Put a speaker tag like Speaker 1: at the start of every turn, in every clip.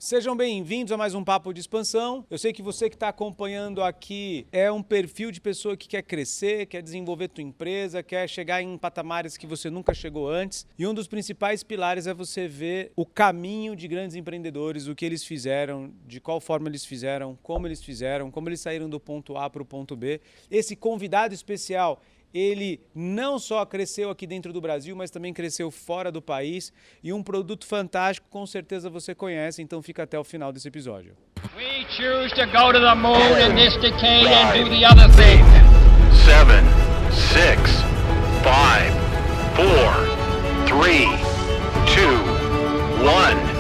Speaker 1: Sejam bem-vindos a mais um Papo de Expansão. Eu sei que você que está acompanhando aqui é um perfil de pessoa que quer crescer, quer desenvolver tua empresa, quer chegar em patamares que você nunca chegou antes. E um dos principais pilares é você ver o caminho de grandes empreendedores, o que eles fizeram, de qual forma eles fizeram, como eles saíram do ponto A para o ponto B. Esse convidado especial, ele não só cresceu aqui dentro do Brasil, mas também cresceu fora do país. E um produto fantástico, com certeza você conhece, então fica até o final desse episódio.
Speaker 2: We choose to go to the moon in this decade and do the other thing.
Speaker 3: 7, 6, 5, 4, 3, 2, 1.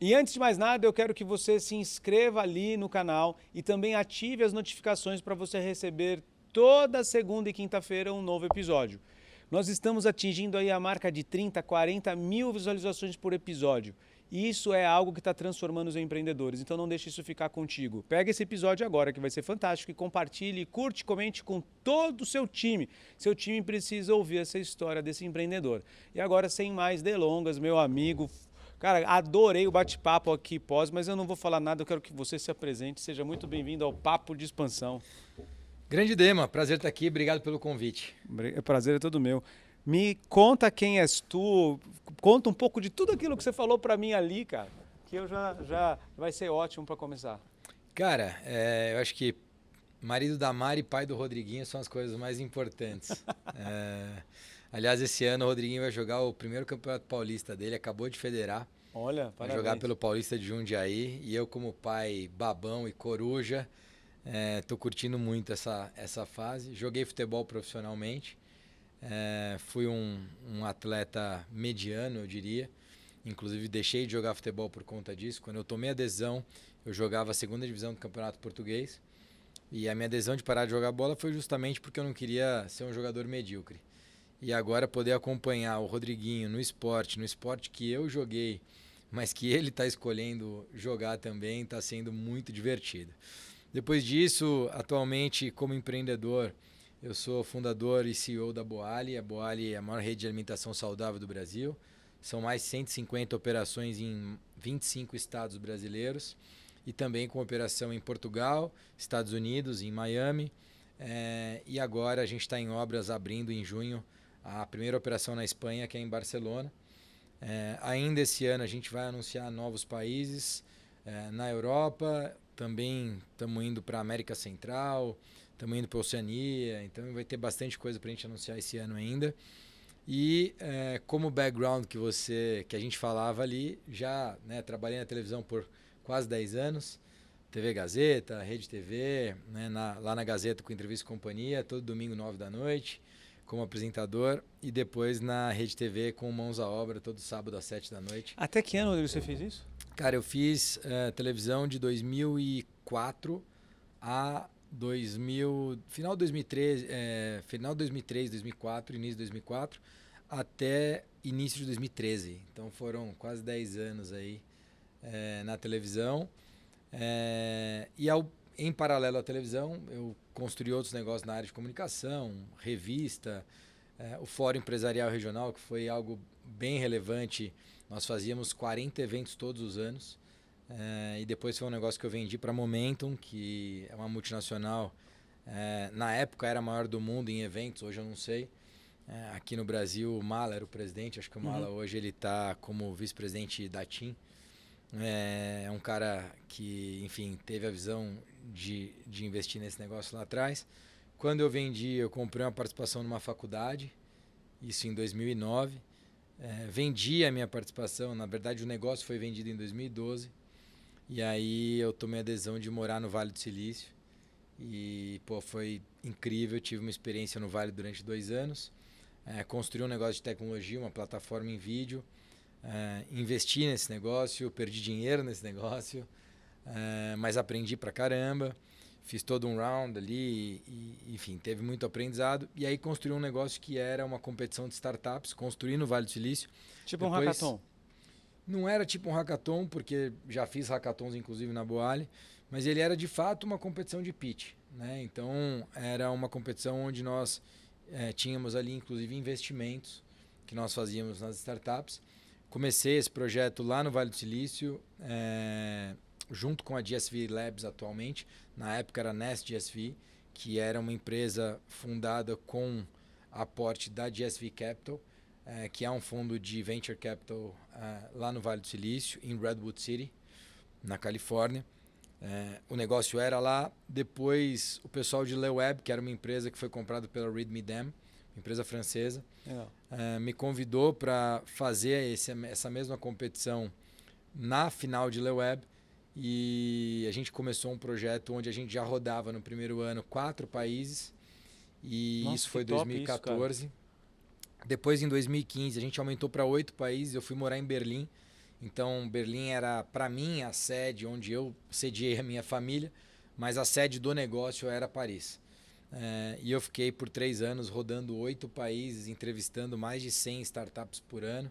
Speaker 1: E antes de mais nada, eu quero que você se inscreva ali no canal e também ative as notificações para você receber toda segunda e quinta-feira um novo episódio. Nós estamos atingindo aí a marca de 30, 40 mil visualizações por episódio. E isso é algo que está transformando os empreendedores, então não deixe isso ficar contigo. Pega esse episódio agora, que vai ser fantástico, e compartilhe, curte, comente com todo o seu time. Seu time precisa ouvir essa história desse empreendedor. E agora, sem mais delongas, meu amigo... Cara, adorei o bate-papo aqui pós, mas eu não vou falar nada, eu quero que você se apresente. Seja muito bem-vindo ao Papo de Expansão.
Speaker 4: Grande Dema, prazer estar aqui, obrigado pelo convite.
Speaker 1: O prazer é todo meu. Me conta quem és tu, conta um pouco de tudo aquilo que você falou para mim ali, cara, que eu já vai ser ótimo para começar.
Speaker 4: Cara, eu acho que marido da Mari e pai do Rodriguinho são as coisas mais importantes. Aliás, esse ano o Rodriguinho vai jogar o primeiro Campeonato Paulista dele, acabou de federar.
Speaker 1: Olha,
Speaker 4: vai
Speaker 1: parabéns.
Speaker 4: Jogar pelo Paulista de Jundiaí. E eu, como pai babão e coruja, tô curtindo muito essa fase. Joguei futebol profissionalmente, fui um atleta mediano, eu diria. Inclusive deixei de jogar futebol por conta disso. Quando eu tomei a decisão, eu jogava a segunda divisão do Campeonato Português. E a minha decisão de parar de jogar bola foi justamente porque eu não queria ser um jogador medíocre. E agora poder acompanhar o Rodriguinho no esporte que eu joguei, mas que ele está escolhendo jogar também, está sendo muito divertido. Depois disso, atualmente como empreendedor, eu sou fundador e CEO da Boali. A Boali é a maior rede de alimentação saudável do Brasil. São mais de 150 operações em 25 estados brasileiros e também com operação em Portugal, Estados Unidos, em Miami. E agora a gente está em obras abrindo em junho a primeira operação na Espanha, que é em Barcelona. Ainda esse ano a gente vai anunciar novos países na Europa, também estamos indo para a América Central, estamos indo para a Oceania, então vai ter bastante coisa para a gente anunciar esse ano ainda. E como background que a gente falava ali, já trabalhei na televisão por quase 10 anos, TV Gazeta, Rede TV, lá na Gazeta com Entrevista e Companhia, todo domingo 9 da noite, como apresentador, e depois na Rede TV com Mãos à Obra, todo sábado às 7 da noite.
Speaker 1: Até que ano, Rodrigo, você fez isso?
Speaker 4: Cara, eu fiz televisão de 2004 a final de 2013, final de 2003, 2004, início de 2004, até início de 2013. Então foram quase 10 anos aí na televisão. Em paralelo à televisão, eu construí outros negócios na área de comunicação, revista, o Fórum Empresarial Regional, que foi algo bem relevante. Nós fazíamos 40 eventos todos os anos. E depois foi um negócio que eu vendi para a Momentum, que é uma multinacional. Na época era a maior do mundo em eventos, hoje eu não sei. Aqui no Brasil, o Mala era o presidente, acho que o Mala hoje ele está como vice-presidente da TIM. É um cara que, enfim, teve a visão de investir nesse negócio lá atrás. Quando eu vendi, eu comprei uma participação numa faculdade, isso em 2009. Vendi a minha participação, na verdade o negócio foi vendido em 2012. E aí eu tomei a decisão de morar no Vale do Silício. E foi incrível, tive uma experiência no Vale durante 2 anos. Construí um negócio de tecnologia, uma plataforma em vídeo. Investi nesse negócio, perdi dinheiro nesse negócio, mas aprendi pra caramba, fiz todo um round ali, enfim, teve muito aprendizado. E aí construí um negócio que era uma competição de startups, construí no Vale do Silício.
Speaker 1: Tipo um hackathon?
Speaker 4: Não era tipo um hackathon, porque já fiz hackathons inclusive na Boali, mas ele era de fato uma competição de pitch, né? Então era uma competição onde nós tínhamos ali, inclusive, investimentos que nós fazíamos nas startups. Comecei esse projeto lá no Vale do Silício, junto com a GSV Labs atualmente. Na época era a Nest GSV, que era uma empresa fundada com aporte da GSV Capital, que é um fundo de venture capital lá no Vale do Silício, em Redwood City, na Califórnia. O negócio era lá. Depois o pessoal de LeWeb, que era uma empresa que foi comprada pela Read Me Dem, empresa francesa, me convidou para fazer essa mesma competição na final de LeWeb. E a gente começou um projeto onde a gente já rodava no primeiro ano 4 países. E
Speaker 1: Nossa,
Speaker 4: isso foi em
Speaker 1: que top
Speaker 4: 2014.
Speaker 1: isso,
Speaker 4: depois, em 2015, a gente aumentou para 8 países. Eu fui morar em Berlim. Então, Berlim era, para mim, a sede onde eu sediei a minha família, mas a sede do negócio era Paris. E eu fiquei por 3 anos rodando 8 países, entrevistando mais de 100 startups por ano,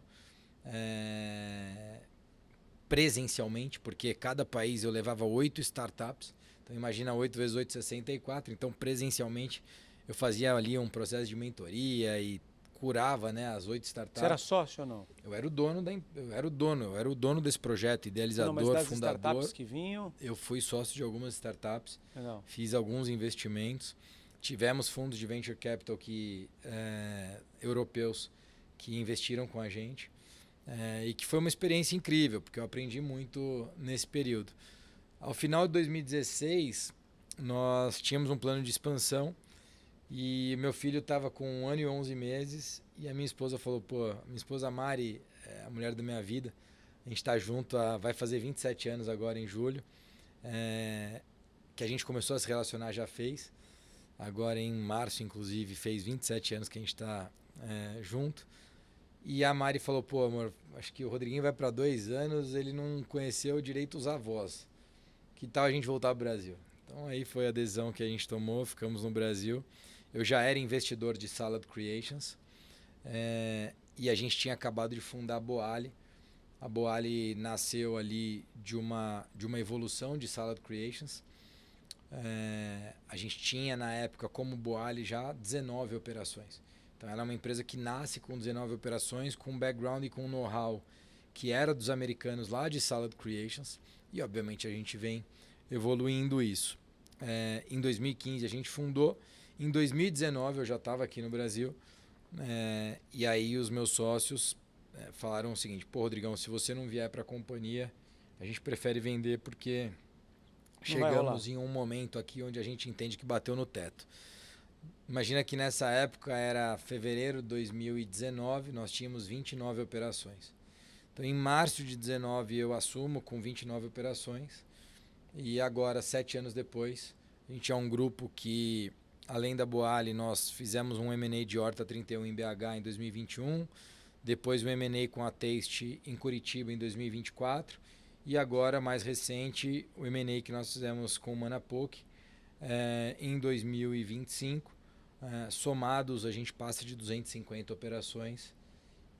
Speaker 4: presencialmente, porque cada país eu levava 8 startups. Então, imagina 8 vezes 8, 64. Então, presencialmente, eu fazia ali um processo de mentoria e curava, né, as 8 startups.
Speaker 1: Você era sócio ou não?
Speaker 4: Eu era o dono desse projeto, idealizador,
Speaker 1: não, mas das
Speaker 4: fundador.
Speaker 1: startups que vinham...
Speaker 4: Eu fui sócio de algumas startups,
Speaker 1: Legal.
Speaker 4: fiz alguns investimentos, tivemos fundos de venture capital europeus que investiram com a gente, e que foi uma experiência incrível, porque eu aprendi muito nesse período. Ao final de 2016, nós tínhamos um plano de expansão. E meu filho estava com 1 ano e 11 meses e a minha esposa falou, minha esposa Mari, a mulher da minha vida, a gente está junto, vai fazer 27 anos agora em julho, que a gente começou a se relacionar, já fez, agora em março inclusive, fez 27 anos que a gente está junto. E a Mari falou, amor, acho que o Rodriguinho vai para 2 anos, ele não conheceu direito os avós, que tal a gente voltar para o Brasil? Então aí foi a decisão que a gente tomou, ficamos no Brasil. Eu já era investidor de Salad Creations, e a gente tinha acabado de fundar a Boali. A Boali nasceu ali de uma evolução de Salad Creations. A gente tinha na época como Boali já 19 operações. Então ela é uma empresa que nasce com 19 operações, com um background e com um know-how que era dos americanos lá de Salad Creations. E obviamente a gente vem evoluindo isso. Em 2015 a gente fundou. Em 2019 eu já estava aqui no Brasil, e aí os meus sócios falaram o seguinte, Rodrigão, se você não vier para a companhia, a gente prefere vender porque chegamos em um momento aqui onde a gente entende que bateu no teto. Imagina que nessa época era fevereiro de 2019, nós tínhamos 29 operações. Então em março de 2019 eu assumo com 29 operações, e agora 7 anos depois, a gente é um grupo que... Além da Boali, nós fizemos um M&A de Horta 31 em BH em 2021, depois o M&A com a Taste em Curitiba em 2024, e agora, mais recente, o M&A que nós fizemos com o Manapoke em 2025. Somados, a gente passa de 250 operações,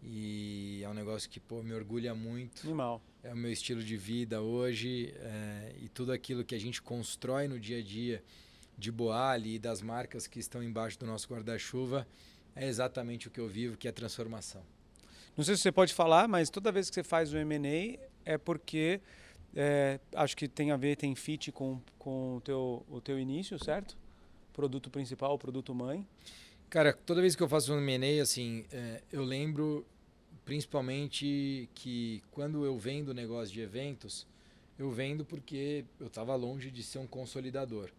Speaker 4: e é um negócio que me orgulha muito.
Speaker 1: Animal.
Speaker 4: É o meu estilo de vida hoje, e tudo aquilo que a gente constrói no dia a dia, de Boali e das marcas que estão embaixo do nosso guarda-chuva, é exatamente o que eu vivo, que é transformação.
Speaker 1: Não sei se você pode falar, mas toda vez que você faz o M&A é porque acho que tem a ver, tem fit com o teu início, certo? Produto principal, produto mãe.
Speaker 4: Cara, toda vez que eu faço um M&A, assim, eu lembro principalmente que quando eu vendo negócio de eventos, eu vendo porque eu estava longe de ser um consolidador.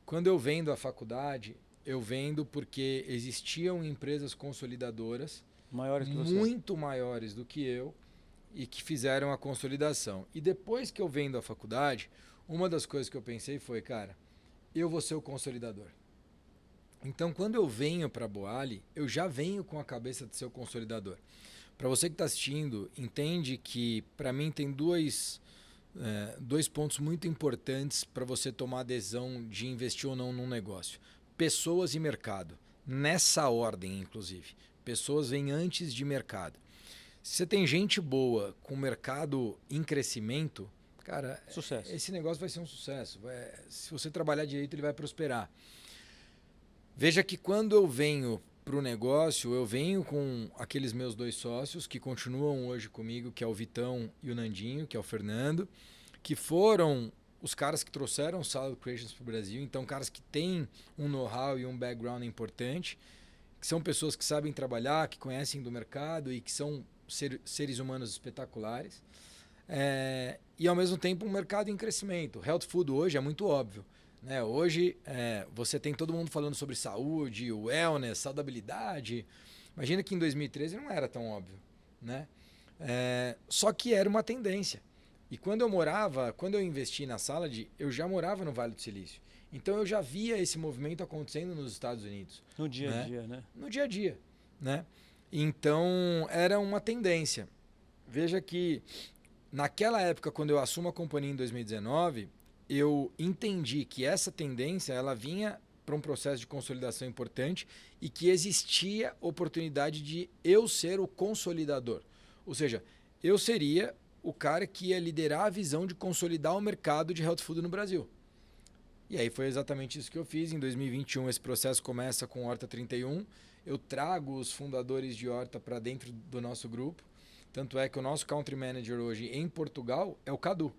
Speaker 4: Quando eu vendo a faculdade, eu vendo porque existiam empresas consolidadoras muito maiores do que eu e que fizeram a consolidação. E depois que eu vendo a faculdade, uma das coisas que eu pensei foi, cara, eu vou ser o consolidador. Então, quando eu venho para a Boali, eu já venho com a cabeça de ser o consolidador. Para você que está assistindo, entende que para mim tem dois pontos muito importantes para você tomar a decisão de investir ou não num negócio. Pessoas e mercado. Nessa ordem, inclusive. Pessoas vêm antes de mercado. Se você tem gente boa com mercado em crescimento, cara,
Speaker 1: sucesso.
Speaker 4: Esse negócio vai ser um sucesso. Se você trabalhar direito, ele vai prosperar. Veja que quando eu venho para o negócio, eu venho com aqueles meus 2 sócios que continuam hoje comigo, que é o Vitão e o Nandinho, que é o Fernando, que foram os caras que trouxeram o Salad Creations para o Brasil. Então, caras que têm um know-how e um background importante, que são pessoas que sabem trabalhar, que conhecem do mercado e que são seres humanos espetaculares. E, ao mesmo tempo, um mercado em crescimento. Health Food hoje é muito óbvio. Né? Hoje, você tem todo mundo falando sobre saúde, wellness, saudabilidade. Imagina que em 2013 não era tão óbvio. Né? Só que era uma tendência. E quando eu investi na Salad, eu já morava no Vale do Silício. Então eu já via esse movimento acontecendo nos Estados Unidos.
Speaker 1: No dia a dia, né?
Speaker 4: No dia a dia. Né? Então era uma tendência. Veja que naquela época, quando eu assumo a companhia em 2019, eu entendi que essa tendência ela vinha para um processo de consolidação importante e que existia oportunidade de eu ser o consolidador. Ou seja, eu seria o cara que ia liderar a visão de consolidar o mercado de health food no Brasil. E aí foi exatamente isso que eu fiz. Em 2021 esse processo começa com Horta 31. Eu trago os fundadores de Horta para dentro do nosso grupo. Tanto é que o nosso country manager hoje em Portugal é o Cadu,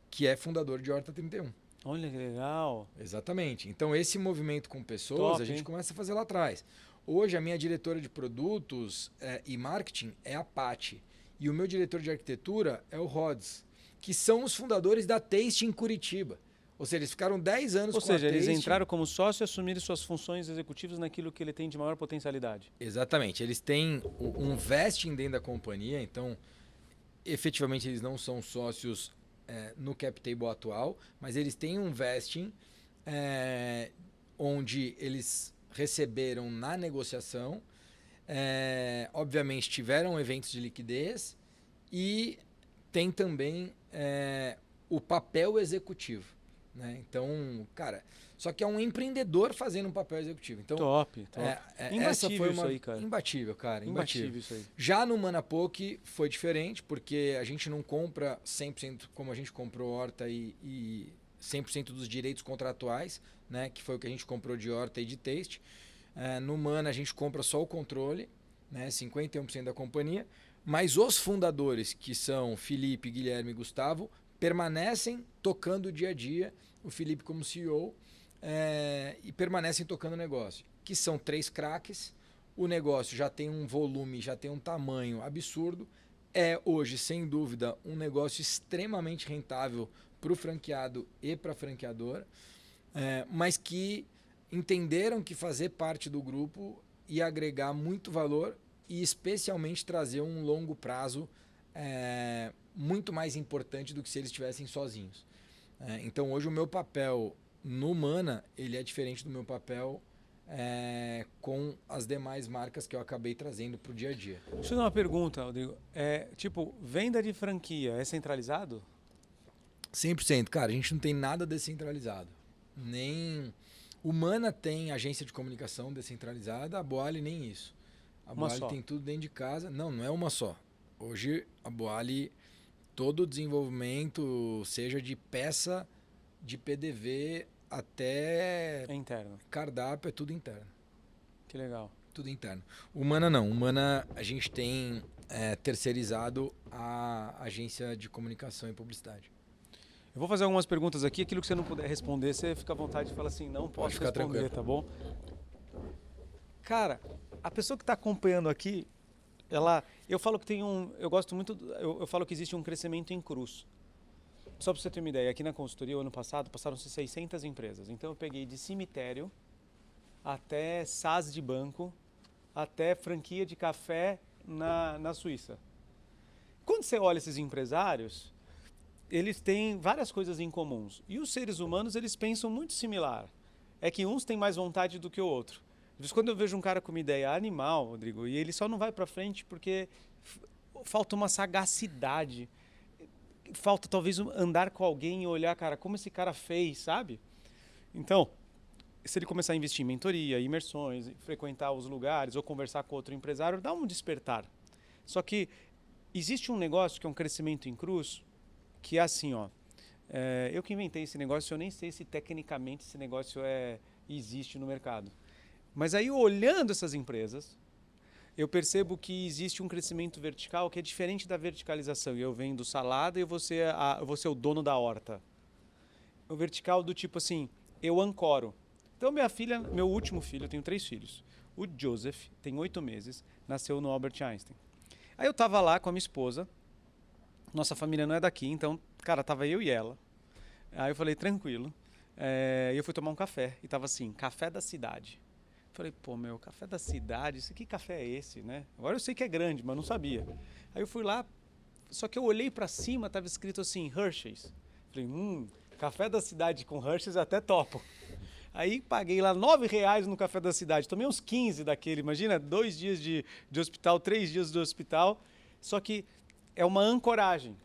Speaker 4: que é fundador de Horta 31.
Speaker 1: Olha que legal.
Speaker 4: Exatamente. Então esse movimento com pessoas a gente começa a fazer lá atrás. Hoje a minha diretora de produtos e marketing é a Paty. E o meu diretor de arquitetura é o Rods, que são os fundadores da Taste em Curitiba. Ou seja, eles ficaram 10 anos com a Taste.
Speaker 1: Ou seja, eles entraram como sócio e assumiram suas funções executivas naquilo que ele tem de maior potencialidade.
Speaker 4: Exatamente. Eles têm um vesting dentro da companhia, então efetivamente eles não são sócios no cap table atual, mas eles têm um vesting onde eles receberam na negociação. Obviamente tiveram eventos de liquidez e tem também o papel executivo, né? Então, cara, só que é um empreendedor fazendo um papel executivo. Então,
Speaker 1: top.
Speaker 4: Essa foi
Speaker 1: isso aí, cara.
Speaker 4: Imbatível, cara.
Speaker 1: Imbatível isso aí.
Speaker 4: Já no Manapoque foi diferente, porque a gente não compra 100% como a gente comprou Horta e 100% dos direitos contratuais, né? Que foi o que a gente comprou de Horta e de Taste. No Mana a gente compra só o controle, né, 51% da companhia, mas os fundadores, que são Felipe, Guilherme e Gustavo, permanecem tocando o dia a dia, o Felipe como CEO, e permanecem tocando o negócio, que são 3 craques, o negócio já tem um volume, já tem um tamanho absurdo, hoje, sem dúvida, um negócio extremamente rentável para o franqueado e para a franqueadora, mas que entenderam que fazer parte do grupo ia agregar muito valor e especialmente trazer um longo prazo muito mais importante do que se eles estivessem sozinhos. Então hoje o meu papel no Mana ele é diferente do meu papel com as demais marcas que eu acabei trazendo para o dia a dia.
Speaker 1: Deixa eu fazer uma pergunta, Rodrigo. Venda de franquia é centralizado?
Speaker 4: 100%. Cara, a gente não tem nada descentralizado. Nem... O Mana tem agência de comunicação descentralizada, a Boali nem isso. A Boali tem tudo dentro de casa. Não é uma só. Hoje a Boali, todo o desenvolvimento, seja de peça, de PDV até
Speaker 1: interno.
Speaker 4: Cardápio, é tudo interno.
Speaker 1: Que legal.
Speaker 4: Tudo interno. O Mana não. O Mana a gente tem terceirizado a agência de comunicação e publicidade.
Speaker 1: Eu vou fazer algumas perguntas aqui, aquilo que você não puder responder, você fica à vontade de falar assim, não posso responder, tranquilo. Tá bom? Cara, a pessoa que está acompanhando aqui, eu falo que eu gosto muito, eu falo que existe um crescimento em cruz. Só para você ter uma ideia, aqui na consultoria, o ano passado, passaram-se 600 empresas. Então eu peguei de cemitério até SaaS de banco, até franquia de café na Suíça. Quando você olha esses empresários, eles têm várias coisas em comuns. E os seres humanos, eles pensam muito similar. É que uns têm mais vontade do que o outro. Às vezes, quando eu vejo um cara com uma ideia animal, Rodrigo, e ele só não vai para frente porque falta uma sagacidade. Falta talvez andar com alguém e olhar, cara, como esse cara fez, sabe? Então, se ele começar a investir em mentoria, imersões, frequentar os lugares ou conversar com outro empresário, dá um despertar. Só que existe um negócio que é um crescimento em cruz, que é assim, eu que inventei esse negócio, eu nem sei se tecnicamente esse negócio existe no mercado. Mas aí, olhando essas empresas, eu percebo que existe um crescimento vertical que é diferente da verticalização. E eu vendo salada e eu vou ser o dono da horta. O vertical do tipo assim, eu ancoro. Então, meu último filho, eu tenho 3 filhos. O Joseph tem 8 meses, nasceu no Albert Einstein. Aí eu estava lá com a minha esposa, nossa família não é daqui, então, cara, tava eu e ela. Aí eu falei, tranquilo. E eu fui tomar um café, e tava assim, café da cidade. Falei, pô, café da cidade, que café é esse, né? Agora eu sei que é grande, mas não sabia. Aí eu fui lá, só que eu olhei para cima, tava escrito assim, Hershey's. Falei, café da cidade com Hershey's até topo. Aí paguei lá R$9 no café da cidade. Tomei uns 15 daquele, imagina, 2 dias de hospital, 3 dias do hospital. Só que é uma ancoragem.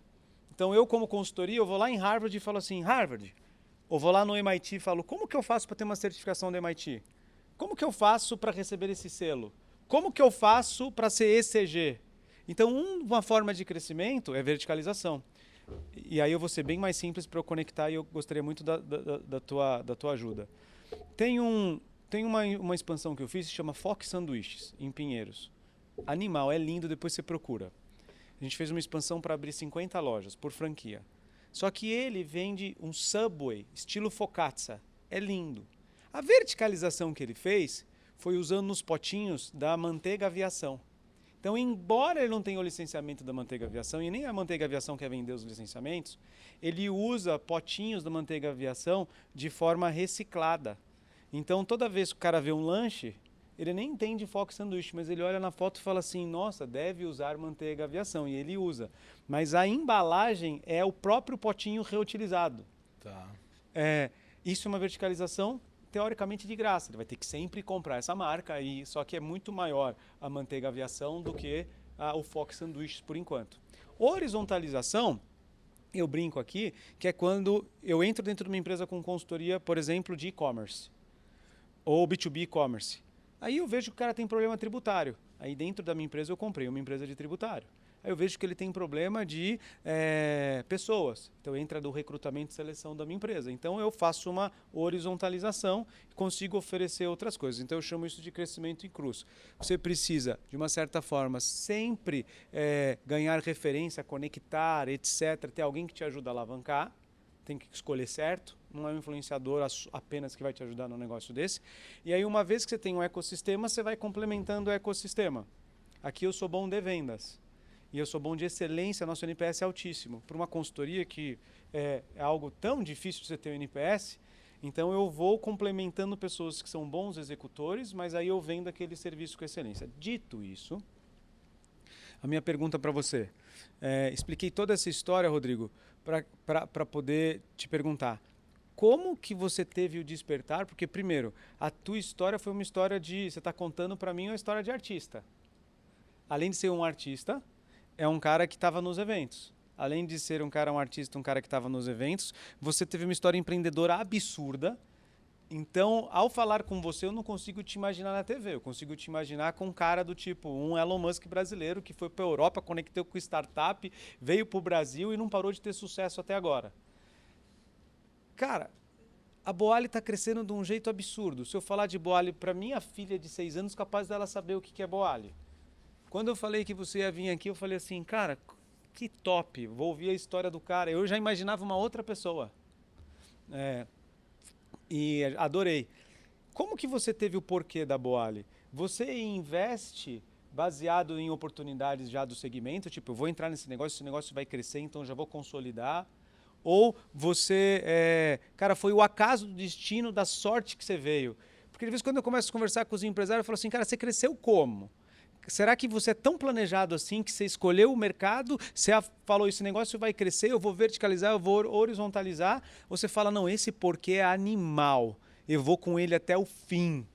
Speaker 1: Então eu, como consultoria, eu vou lá em Harvard e falo assim, Harvard, ou vou lá no MIT e falo, como que eu faço para ter uma certificação do MIT? Como que eu faço para receber esse selo? Como que eu faço para ser ECG? Então, uma forma de crescimento é verticalização. E aí eu vou ser bem mais simples para eu conectar e eu gostaria muito da tua ajuda. Tem uma expansão que eu fiz que se chama Fox Sanduíches, em Pinheiros. Animal, é lindo, depois você procura. A gente fez uma expansão para abrir 50 lojas por franquia. Só que ele vende um Subway, estilo focaccia. É lindo. A verticalização que ele fez foi usando os potinhos da Manteiga Aviação. Então, embora ele não tenha o licenciamento da Manteiga Aviação, e nem a Manteiga Aviação quer vender os licenciamentos, ele usa potinhos da Manteiga Aviação de forma reciclada. Então, toda vez que o cara vê um lanche, ele nem entende Fox Sanduíche, mas ele olha na foto e fala assim, nossa, deve usar Manteiga Aviação, e ele usa. Mas a embalagem é o próprio potinho reutilizado.
Speaker 4: Tá.
Speaker 1: Isso é uma verticalização teoricamente de graça. Ele vai ter que sempre comprar essa marca, só que é muito maior a Manteiga Aviação do que o Fox Sanduíches por enquanto. Horizontalização, eu brinco aqui, que é quando eu entro dentro de uma empresa com consultoria, por exemplo, de e-commerce ou B2B e-commerce. Aí eu vejo que o cara tem problema tributário. Aí dentro da minha empresa eu comprei uma empresa de tributário. Aí eu vejo que ele tem problema de pessoas. Então entra do recrutamento e seleção da minha empresa. Então eu faço uma horizontalização e consigo oferecer outras coisas. Então eu chamo isso de crescimento em cruz. Você precisa, de uma certa forma, sempre ganhar referência, conectar, etc. Ter alguém que te ajuda a alavancar. Tem que escolher certo. Não é um influenciador apenas que vai te ajudar num negócio desse. E aí uma vez que você tem um ecossistema, você vai complementando o ecossistema. Aqui eu sou bom de vendas. E eu sou bom de excelência, nosso NPS é altíssimo. Para uma consultoria que é algo tão difícil de você ter um NPS, então eu vou complementando pessoas que são bons executores, mas aí eu vendo aquele serviço com excelência. Dito isso, a minha pergunta para você, expliquei toda essa história, Rodrigo, para poder te perguntar, como que você teve o despertar? Porque, primeiro, a tua história foi uma história você está contando para mim uma história de artista. Além de ser um artista, é um cara que estava nos eventos. Além de ser um artista, um cara que estava nos eventos, você teve uma história empreendedora absurda. Então, ao falar com você, eu não consigo te imaginar na TV. Eu consigo te imaginar com um cara do tipo, um Elon Musk brasileiro que foi para a Europa, conectou com startup, veio para o Brasil e não parou de ter sucesso até agora. Cara, a Boali está crescendo de um jeito absurdo. Se eu falar de Boali para minha filha de 6 anos, capaz dela saber o que é Boali. Quando eu falei que você ia vir aqui, eu falei assim, cara, que top, vou ouvir a história do cara. Eu já imaginava uma outra pessoa. E adorei. Como que você teve o porquê da Boali? Você investe baseado em oportunidades já do segmento, tipo, eu vou entrar nesse negócio, esse negócio vai crescer, então já vou consolidar. Ou você, cara, foi o acaso do destino, da sorte que você veio. Porque de vez em quando eu começo a conversar com os empresários, eu falo assim, cara, você cresceu como? Será que você é tão planejado assim que você escolheu o mercado, você falou, esse negócio vai crescer, eu vou verticalizar, eu vou horizontalizar? Ou você fala, não, esse porquê é animal, eu vou com ele até o fim.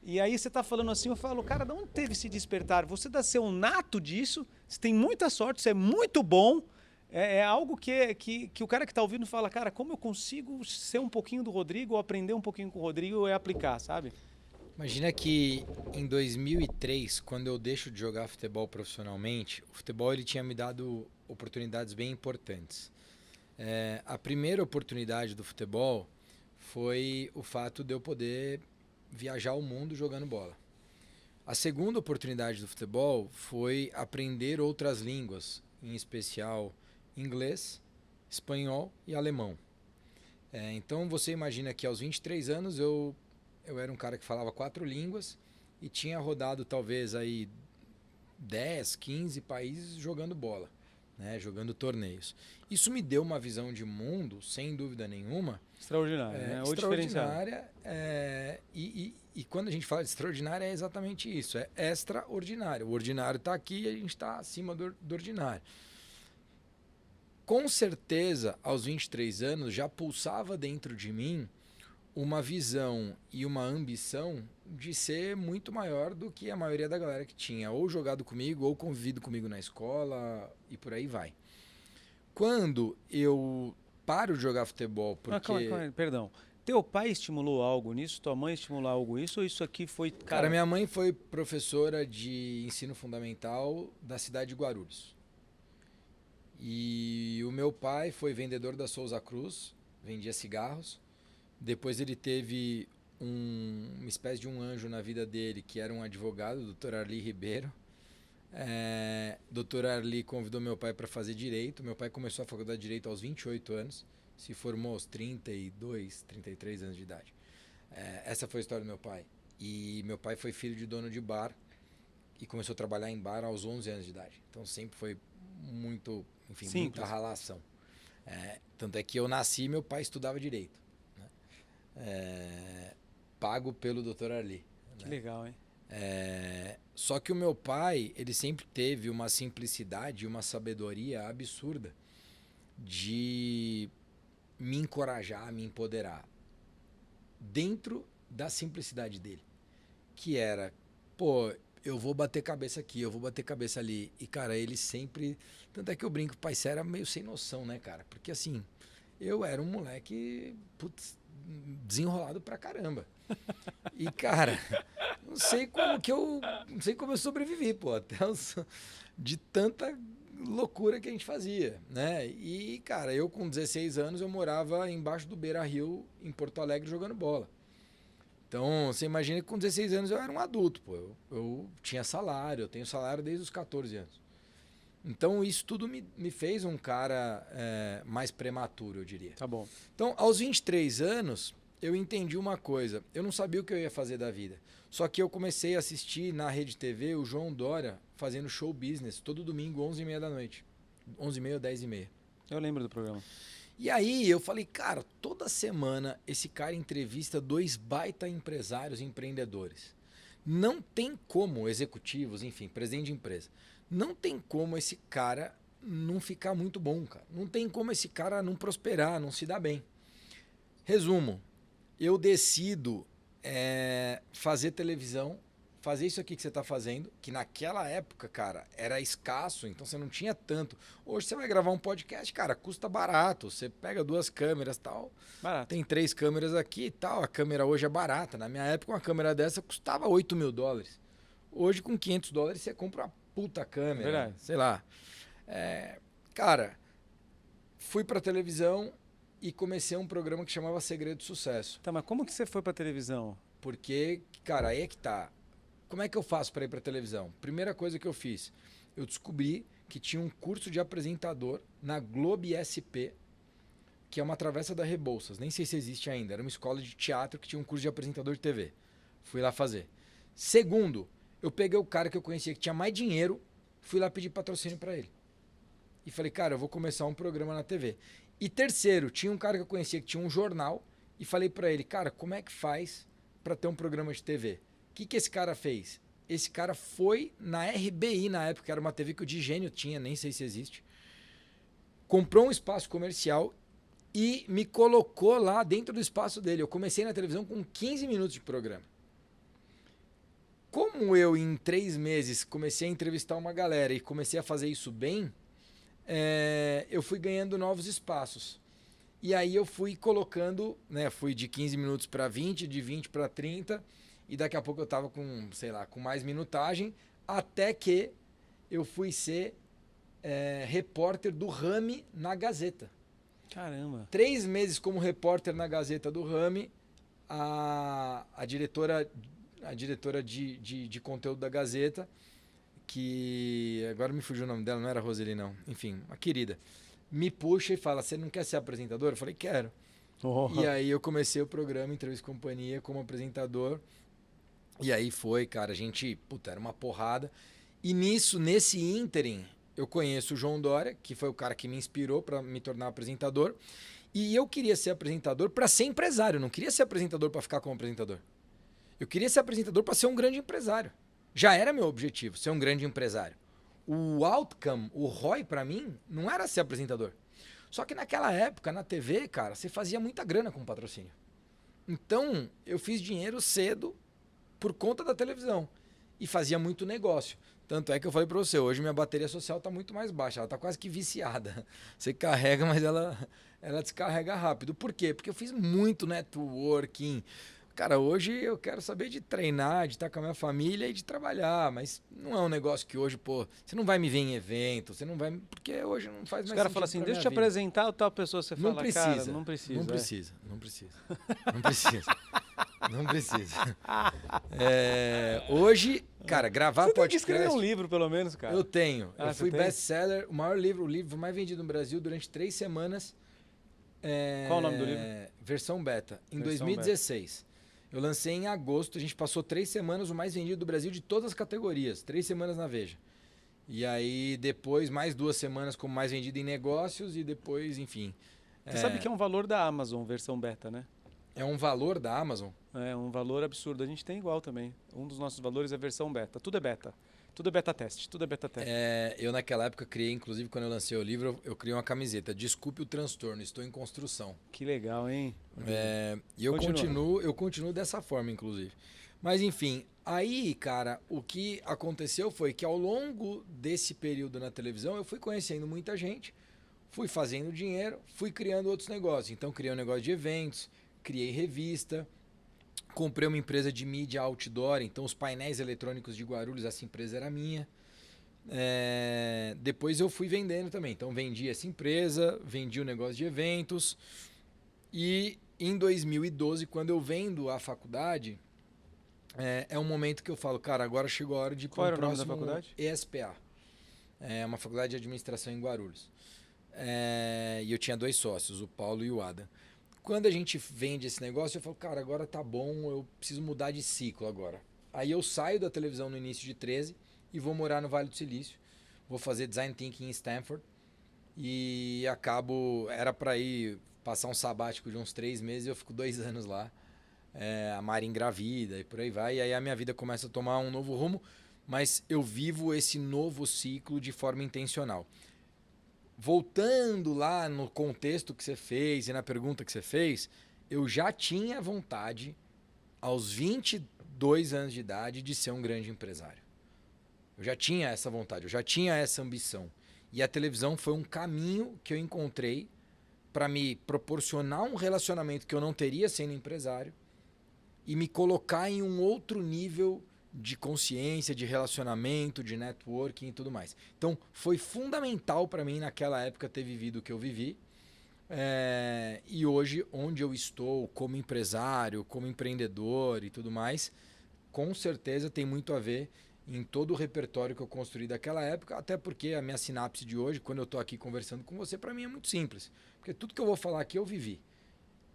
Speaker 1: E aí você está falando assim, eu falo, cara, de onde teve esse despertar? Você dá ser um nato disso, você tem muita sorte, você é muito bom, é algo que o cara que está ouvindo fala, cara, como eu consigo ser um pouquinho do Rodrigo, ou aprender um pouquinho com o Rodrigo e aplicar, sabe?
Speaker 4: Imagina que em 2003, quando eu deixo de jogar futebol profissionalmente, o futebol ele tinha me dado oportunidades bem importantes. A primeira oportunidade do futebol foi o fato de eu poder viajar o mundo jogando bola. A segunda oportunidade do futebol foi aprender outras línguas, em especial inglês, espanhol e alemão. Então você imagina que aos 23 anos eu era um cara que falava 4 línguas e tinha rodado talvez aí 10, 15 países jogando bola, né, jogando torneios. Isso me deu uma visão de mundo, sem dúvida nenhuma,
Speaker 1: Extraordinária, né? Ou
Speaker 4: extraordinária. E quando a gente fala de extraordinária é exatamente isso, é extraordinário. O ordinário está aqui e a gente está acima do ordinário. Com certeza, aos 23 anos, já pulsava dentro de mim uma visão e uma ambição de ser muito maior do que a maioria da galera que tinha ou jogado comigo ou convivido comigo na escola e por aí vai. Quando eu paro de jogar futebol porque...
Speaker 1: Calma aí, perdão. Teu pai estimulou algo nisso? Tua mãe estimulou algo nisso? Ou isso aqui foi...
Speaker 4: Cara, minha mãe foi professora de ensino fundamental da cidade de Guarulhos. E o meu pai foi vendedor da Souza Cruz, vendia cigarros. Depois ele teve uma espécie de um anjo na vida dele, que era um advogado, o Dr. Arli Ribeiro. Dr. Arli convidou meu pai para fazer Direito. Meu pai começou a faculdade de Direito aos 28 anos, se formou aos 32, 33 anos de idade. Essa foi a história do meu pai. E meu pai foi filho de dono de bar e começou a trabalhar em bar aos 11 anos de idade. Então sempre foi muito, enfim,
Speaker 1: simples.
Speaker 4: Muita ralação. Tanto é que eu nasci e meu pai estudava Direito, né? Pago pelo Dr. Arli.
Speaker 1: Que
Speaker 4: né?
Speaker 1: legal, hein?
Speaker 4: Só que o meu pai, ele sempre teve uma simplicidade e uma sabedoria absurda de me encorajar, me empoderar dentro da simplicidade dele, que era, eu vou bater cabeça aqui, eu vou bater cabeça ali. E, cara, ele sempre... Tanto é que eu brinco, o pai sério era meio sem noção, né, cara? Porque, assim, eu era um moleque, desenrolado pra caramba. E, cara, não sei como eu sobrevivi, de tanta loucura que a gente fazia, né? E, cara, eu com 16 anos, eu morava embaixo do Beira-Rio, em Porto Alegre, jogando bola. Então, você imagina que com 16 anos eu era um adulto, eu tinha salário, eu tenho salário desde os 14 anos. Então, isso tudo me fez um cara mais prematuro, eu diria.
Speaker 1: Tá bom.
Speaker 4: Então, aos 23 anos, eu entendi uma coisa. Eu não sabia o que eu ia fazer da vida. Só que eu comecei a assistir na Rede TV o João Dória fazendo show business todo domingo, 11h30 da noite. 11h30 ou 10h30.
Speaker 1: Eu lembro do programa.
Speaker 4: E aí eu falei, cara, toda semana esse cara entrevista 2 baita empresários, empreendedores. Não tem como executivos, enfim, presidente de empresa. Não tem como esse cara não ficar muito bom, cara. Não tem como esse cara não prosperar, não se dar bem. Resumo, eu decido fazer televisão, fazer isso aqui que você está fazendo, que naquela época, cara, era escasso, então você não tinha tanto. Hoje você vai gravar um podcast, cara, custa barato. Você pega 2 câmeras e tal.
Speaker 1: Barato.
Speaker 4: Tem 3 câmeras aqui e tal. A câmera hoje é barata. Na minha época, uma câmera dessa custava $8.000. Hoje, com $500, você compra uma puta câmera.
Speaker 1: Verdade.
Speaker 4: Sei lá. Cara, fui pra televisão e comecei um programa que chamava Segredo do Sucesso.
Speaker 1: Tá, mas como que você foi pra televisão?
Speaker 4: Porque, cara, aí é que tá. Como é que eu faço para ir para televisão? Primeira coisa que eu fiz, eu descobri que tinha um curso de apresentador na Globo SP, que é uma travessa da Rebouças, nem sei se existe ainda, era uma escola de teatro que tinha um curso de apresentador de TV. Fui lá fazer. Segundo, eu peguei o cara que eu conhecia que tinha mais dinheiro, fui lá pedir patrocínio para ele. E falei, cara, eu vou começar um programa na TV. E terceiro, tinha um cara que eu conhecia que tinha um jornal e falei para ele, cara, como é que faz para ter um programa de TV? O que esse cara fez? Esse cara foi na RBI na época, era uma TV que o Digênio tinha, nem sei se existe. Comprou um espaço comercial e me colocou lá dentro do espaço dele. Eu comecei na televisão com 15 minutos de programa. Como eu, em 3 meses, comecei a entrevistar uma galera e comecei a fazer isso bem, eu fui ganhando novos espaços. E aí eu fui colocando, né, fui de 15 minutos para 20, de 20 para 30... E daqui a pouco eu tava com, sei lá, com mais minutagem, até que eu fui ser repórter do Rami na Gazeta.
Speaker 1: Caramba.
Speaker 4: 3 meses como repórter na Gazeta do Rami, a diretora de conteúdo da Gazeta, que agora me fugiu o nome dela, não era Roseli não, enfim, uma querida, me puxa e fala, você não quer ser apresentador? Eu falei, quero. E aí eu comecei o programa Entrevista e Companhia como apresentador. E aí foi, cara, a gente, era uma porrada. E nesse ínterim, eu conheço o João Dória, que foi o cara que me inspirou para me tornar apresentador. E eu queria ser apresentador para ser empresário, não queria ser apresentador para ficar como apresentador. Eu queria ser apresentador para ser um grande empresário. Já era meu objetivo, ser um grande empresário. O outcome, o ROI para mim, não era ser apresentador. Só que naquela época, na TV, cara, você fazia muita grana com patrocínio. Então, eu fiz dinheiro cedo por conta da televisão. E fazia muito negócio. Tanto é que eu falei para você, hoje minha bateria social está muito mais baixa. Ela está quase que viciada. Você carrega, mas ela descarrega rápido. Por quê? Porque eu fiz muito networking. Cara, hoje eu quero saber de treinar, de estar com a minha família e de trabalhar, mas não é um negócio que hoje, você não vai me ver em evento, você não vai, porque hoje não faz mais sentido.
Speaker 1: Os caras falam assim, deixa eu te apresentar tal pessoa, você fala, cara, não precisa.
Speaker 4: Não precisa. Hoje, cara, gravar podcast... Você
Speaker 1: tem que escrever um livro, pelo menos, cara.
Speaker 4: Eu tenho. Eu fui best-seller, o livro mais vendido no Brasil durante 3 semanas.
Speaker 1: Qual o nome do livro?
Speaker 4: Versão beta, em 2016. Beta. Eu lancei em agosto, a gente passou 3 semanas o mais vendido do Brasil de todas as categorias. 3 semanas na Veja. E aí depois mais 2 semanas como mais vendido em negócios e depois, enfim.
Speaker 1: Você sabe que é um valor da Amazon, versão beta, né?
Speaker 4: É um valor da Amazon?
Speaker 1: É um valor absurdo. A gente tem igual também. Um dos nossos valores é versão beta. Tudo é beta. Tudo é beta teste.
Speaker 4: Eu naquela época criei, inclusive quando eu lancei o livro, eu criei uma camiseta. Desculpe o transtorno, estou em construção.
Speaker 1: Que legal, hein?
Speaker 4: E eu continuo dessa forma, inclusive. Mas enfim, aí, cara, o que aconteceu foi que ao longo desse período na televisão, eu fui conhecendo muita gente, fui fazendo dinheiro, fui criando outros negócios. Então, criei um negócio de eventos, criei revista, comprei uma empresa de mídia outdoor, então os painéis eletrônicos de Guarulhos, essa empresa era minha. Depois eu fui vendendo também. Então vendi essa empresa, vendi o negócio de eventos. E em 2012, quando eu vendo a faculdade, é um momento que eu falo, cara, agora chegou a hora de ir
Speaker 1: para o próximo da faculdade?
Speaker 4: ESPA. É uma faculdade de administração em Guarulhos. E eu tinha 2 sócios, o Paulo e o Adam. Quando a gente vende esse negócio, eu falo, cara, agora tá bom, eu preciso mudar de ciclo agora. Aí eu saio da televisão no início de 13 e vou morar no Vale do Silício. Vou fazer Design Thinking em Stanford. E era para ir passar um sabático de uns 3 meses e eu fico 2 anos lá. A Mari engravida e por aí vai. E aí a minha vida começa a tomar um novo rumo, mas eu vivo esse novo ciclo de forma intencional. Voltando lá no contexto que você fez e na pergunta que você fez, eu já tinha vontade, aos 22 anos de idade, de ser um grande empresário. Eu já tinha essa vontade, eu já tinha essa ambição. E a televisão foi um caminho que eu encontrei para me proporcionar um relacionamento que eu não teria sendo empresário e me colocar em um outro nível de consciência, de relacionamento, de networking e tudo mais. Então, foi fundamental para mim naquela época ter vivido o que eu vivi. E hoje, onde eu estou como empresário, como empreendedor e tudo mais, com certeza tem muito a ver em todo o repertório que eu construí daquela época, até porque a minha sinapse de hoje, quando eu estou aqui conversando com você, para mim é muito simples. Porque tudo que eu vou falar aqui eu vivi.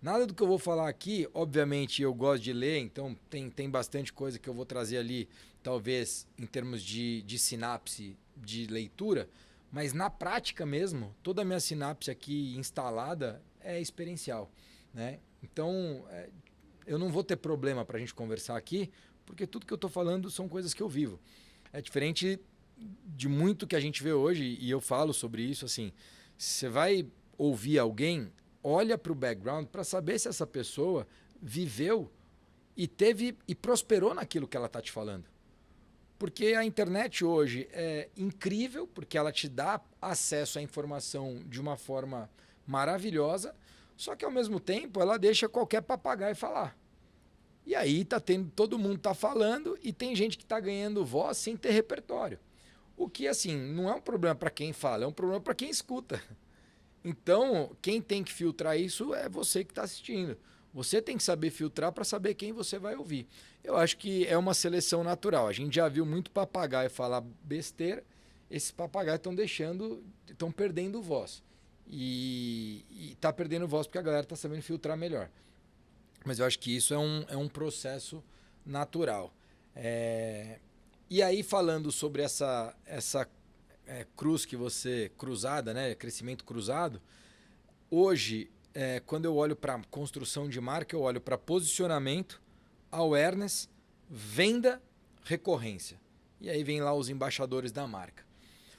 Speaker 4: Nada do que eu vou falar aqui, obviamente eu gosto de ler, então tem bastante coisa que eu vou trazer ali, talvez em termos de sinapse, de leitura, mas na prática mesmo, toda a minha sinapse aqui instalada é experiencial, né? Então, eu não vou ter problema para a gente conversar aqui, porque tudo que eu estou falando são coisas que eu vivo. É diferente de muito que a gente vê hoje, e eu falo sobre isso, assim, você vai ouvir alguém, olha para o background para saber se essa pessoa viveu e prosperou naquilo que ela está te falando. Porque a internet hoje é incrível, porque ela te dá acesso à informação de uma forma maravilhosa, só que ao mesmo tempo ela deixa qualquer papagaio falar. E aí todo mundo está falando e tem gente que está ganhando voz sem ter repertório. O que, assim, não é um problema para quem fala, é um problema para quem escuta. Então, quem tem que filtrar isso é você que está assistindo. Você tem que saber filtrar para saber quem você vai ouvir. Eu acho que é uma seleção natural. A gente já viu muito papagaio falar besteira. Esses papagaios estão perdendo voz. E tá perdendo voz porque a galera tá sabendo filtrar melhor. Mas eu acho que isso é um processo natural. E aí, falando sobre essa cruz que você... cruzada, né? Crescimento cruzado. Hoje, quando eu olho para construção de marca, eu olho para posicionamento, awareness, venda, recorrência. E aí vem lá os embaixadores da marca.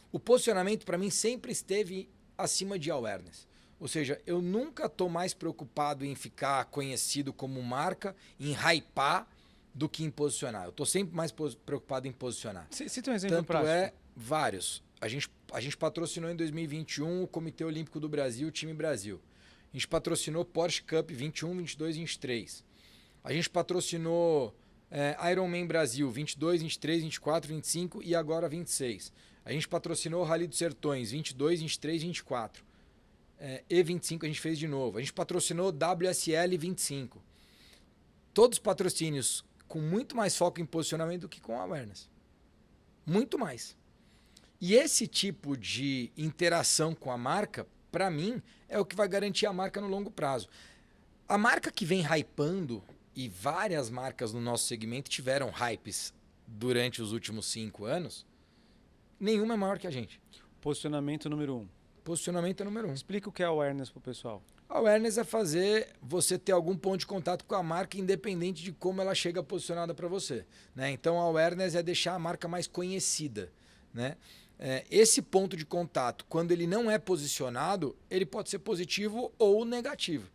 Speaker 4: O posicionamento, para mim, sempre esteve acima de awareness. Ou seja, eu nunca estou mais preocupado em ficar conhecido como marca, em hypar, do que em posicionar. Eu estou sempre mais preocupado em posicionar.
Speaker 1: Cita um exemplo
Speaker 4: Tanto
Speaker 1: prático.
Speaker 4: Vários. A gente patrocinou em 2021 o Comitê Olímpico do Brasil, o time Brasil. A gente patrocinou Porsche Cup 21, 22 e 23. A gente patrocinou Ironman Brasil 22, 23, 24, 25 e agora 26. A gente patrocinou o Rally dos Sertões 22, 23 e 24. E 25 a gente fez de novo. A gente patrocinou WSL 25. Todos patrocínios com muito mais foco em posicionamento do que com awareness. Muito mais. E esse tipo de interação com a marca, para mim, é o que vai garantir a marca no longo prazo. A marca que vem hypando, e várias marcas no nosso segmento tiveram hypes durante os últimos 5 anos, nenhuma é maior que a gente.
Speaker 1: Posicionamento número 1.
Speaker 4: Posicionamento é número 1.
Speaker 1: Explica o que é awareness pro pessoal.
Speaker 4: Awareness é fazer você ter algum ponto de contato com a marca, independente de como ela chega posicionada para você, né? Então, a awareness é deixar a marca mais conhecida, né? Esse ponto de contato, quando ele não é posicionado, ele pode ser positivo ou negativo.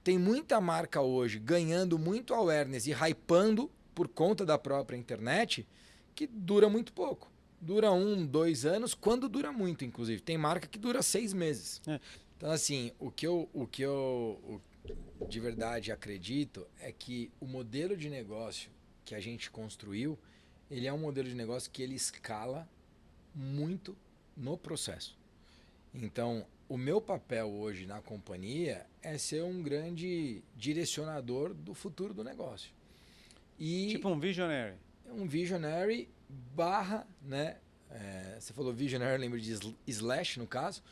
Speaker 4: Tem muita marca hoje ganhando muito awareness e hypando por conta da própria internet, que dura muito pouco. Dura 1, 2 anos, quando dura muito, inclusive. Tem marca que dura 6 meses. Então, assim, o que eu de verdade acredito é que o modelo de negócio que a gente construiu, ele é um modelo de negócio que ele escala muito no processo. Então, o meu papel hoje na companhia é ser um grande direcionador do futuro do negócio.
Speaker 1: Tipo um visionary.
Speaker 4: Um visionary barra, né? Você falou visionary, lembra de slash no caso.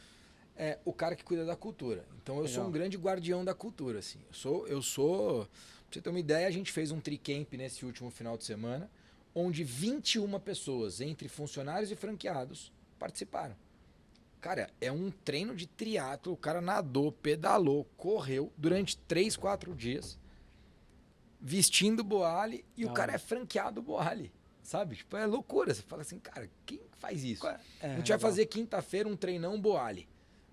Speaker 4: O cara que cuida da cultura. Então eu sou um grande guardião da cultura, assim. Eu sou, pra você ter uma ideia, a gente fez um tricamp nesse último final de semana, onde 21 pessoas, entre funcionários e franqueados, participaram. Cara, é um treino de triatlo, o cara nadou, pedalou, correu durante 3, 4 dias, vestindo Boali, e o cara é franqueado Boali, sabe? Tipo, é loucura. Você fala assim, cara, quem faz isso? A gente vai fazer quinta-feira um treinão Boali,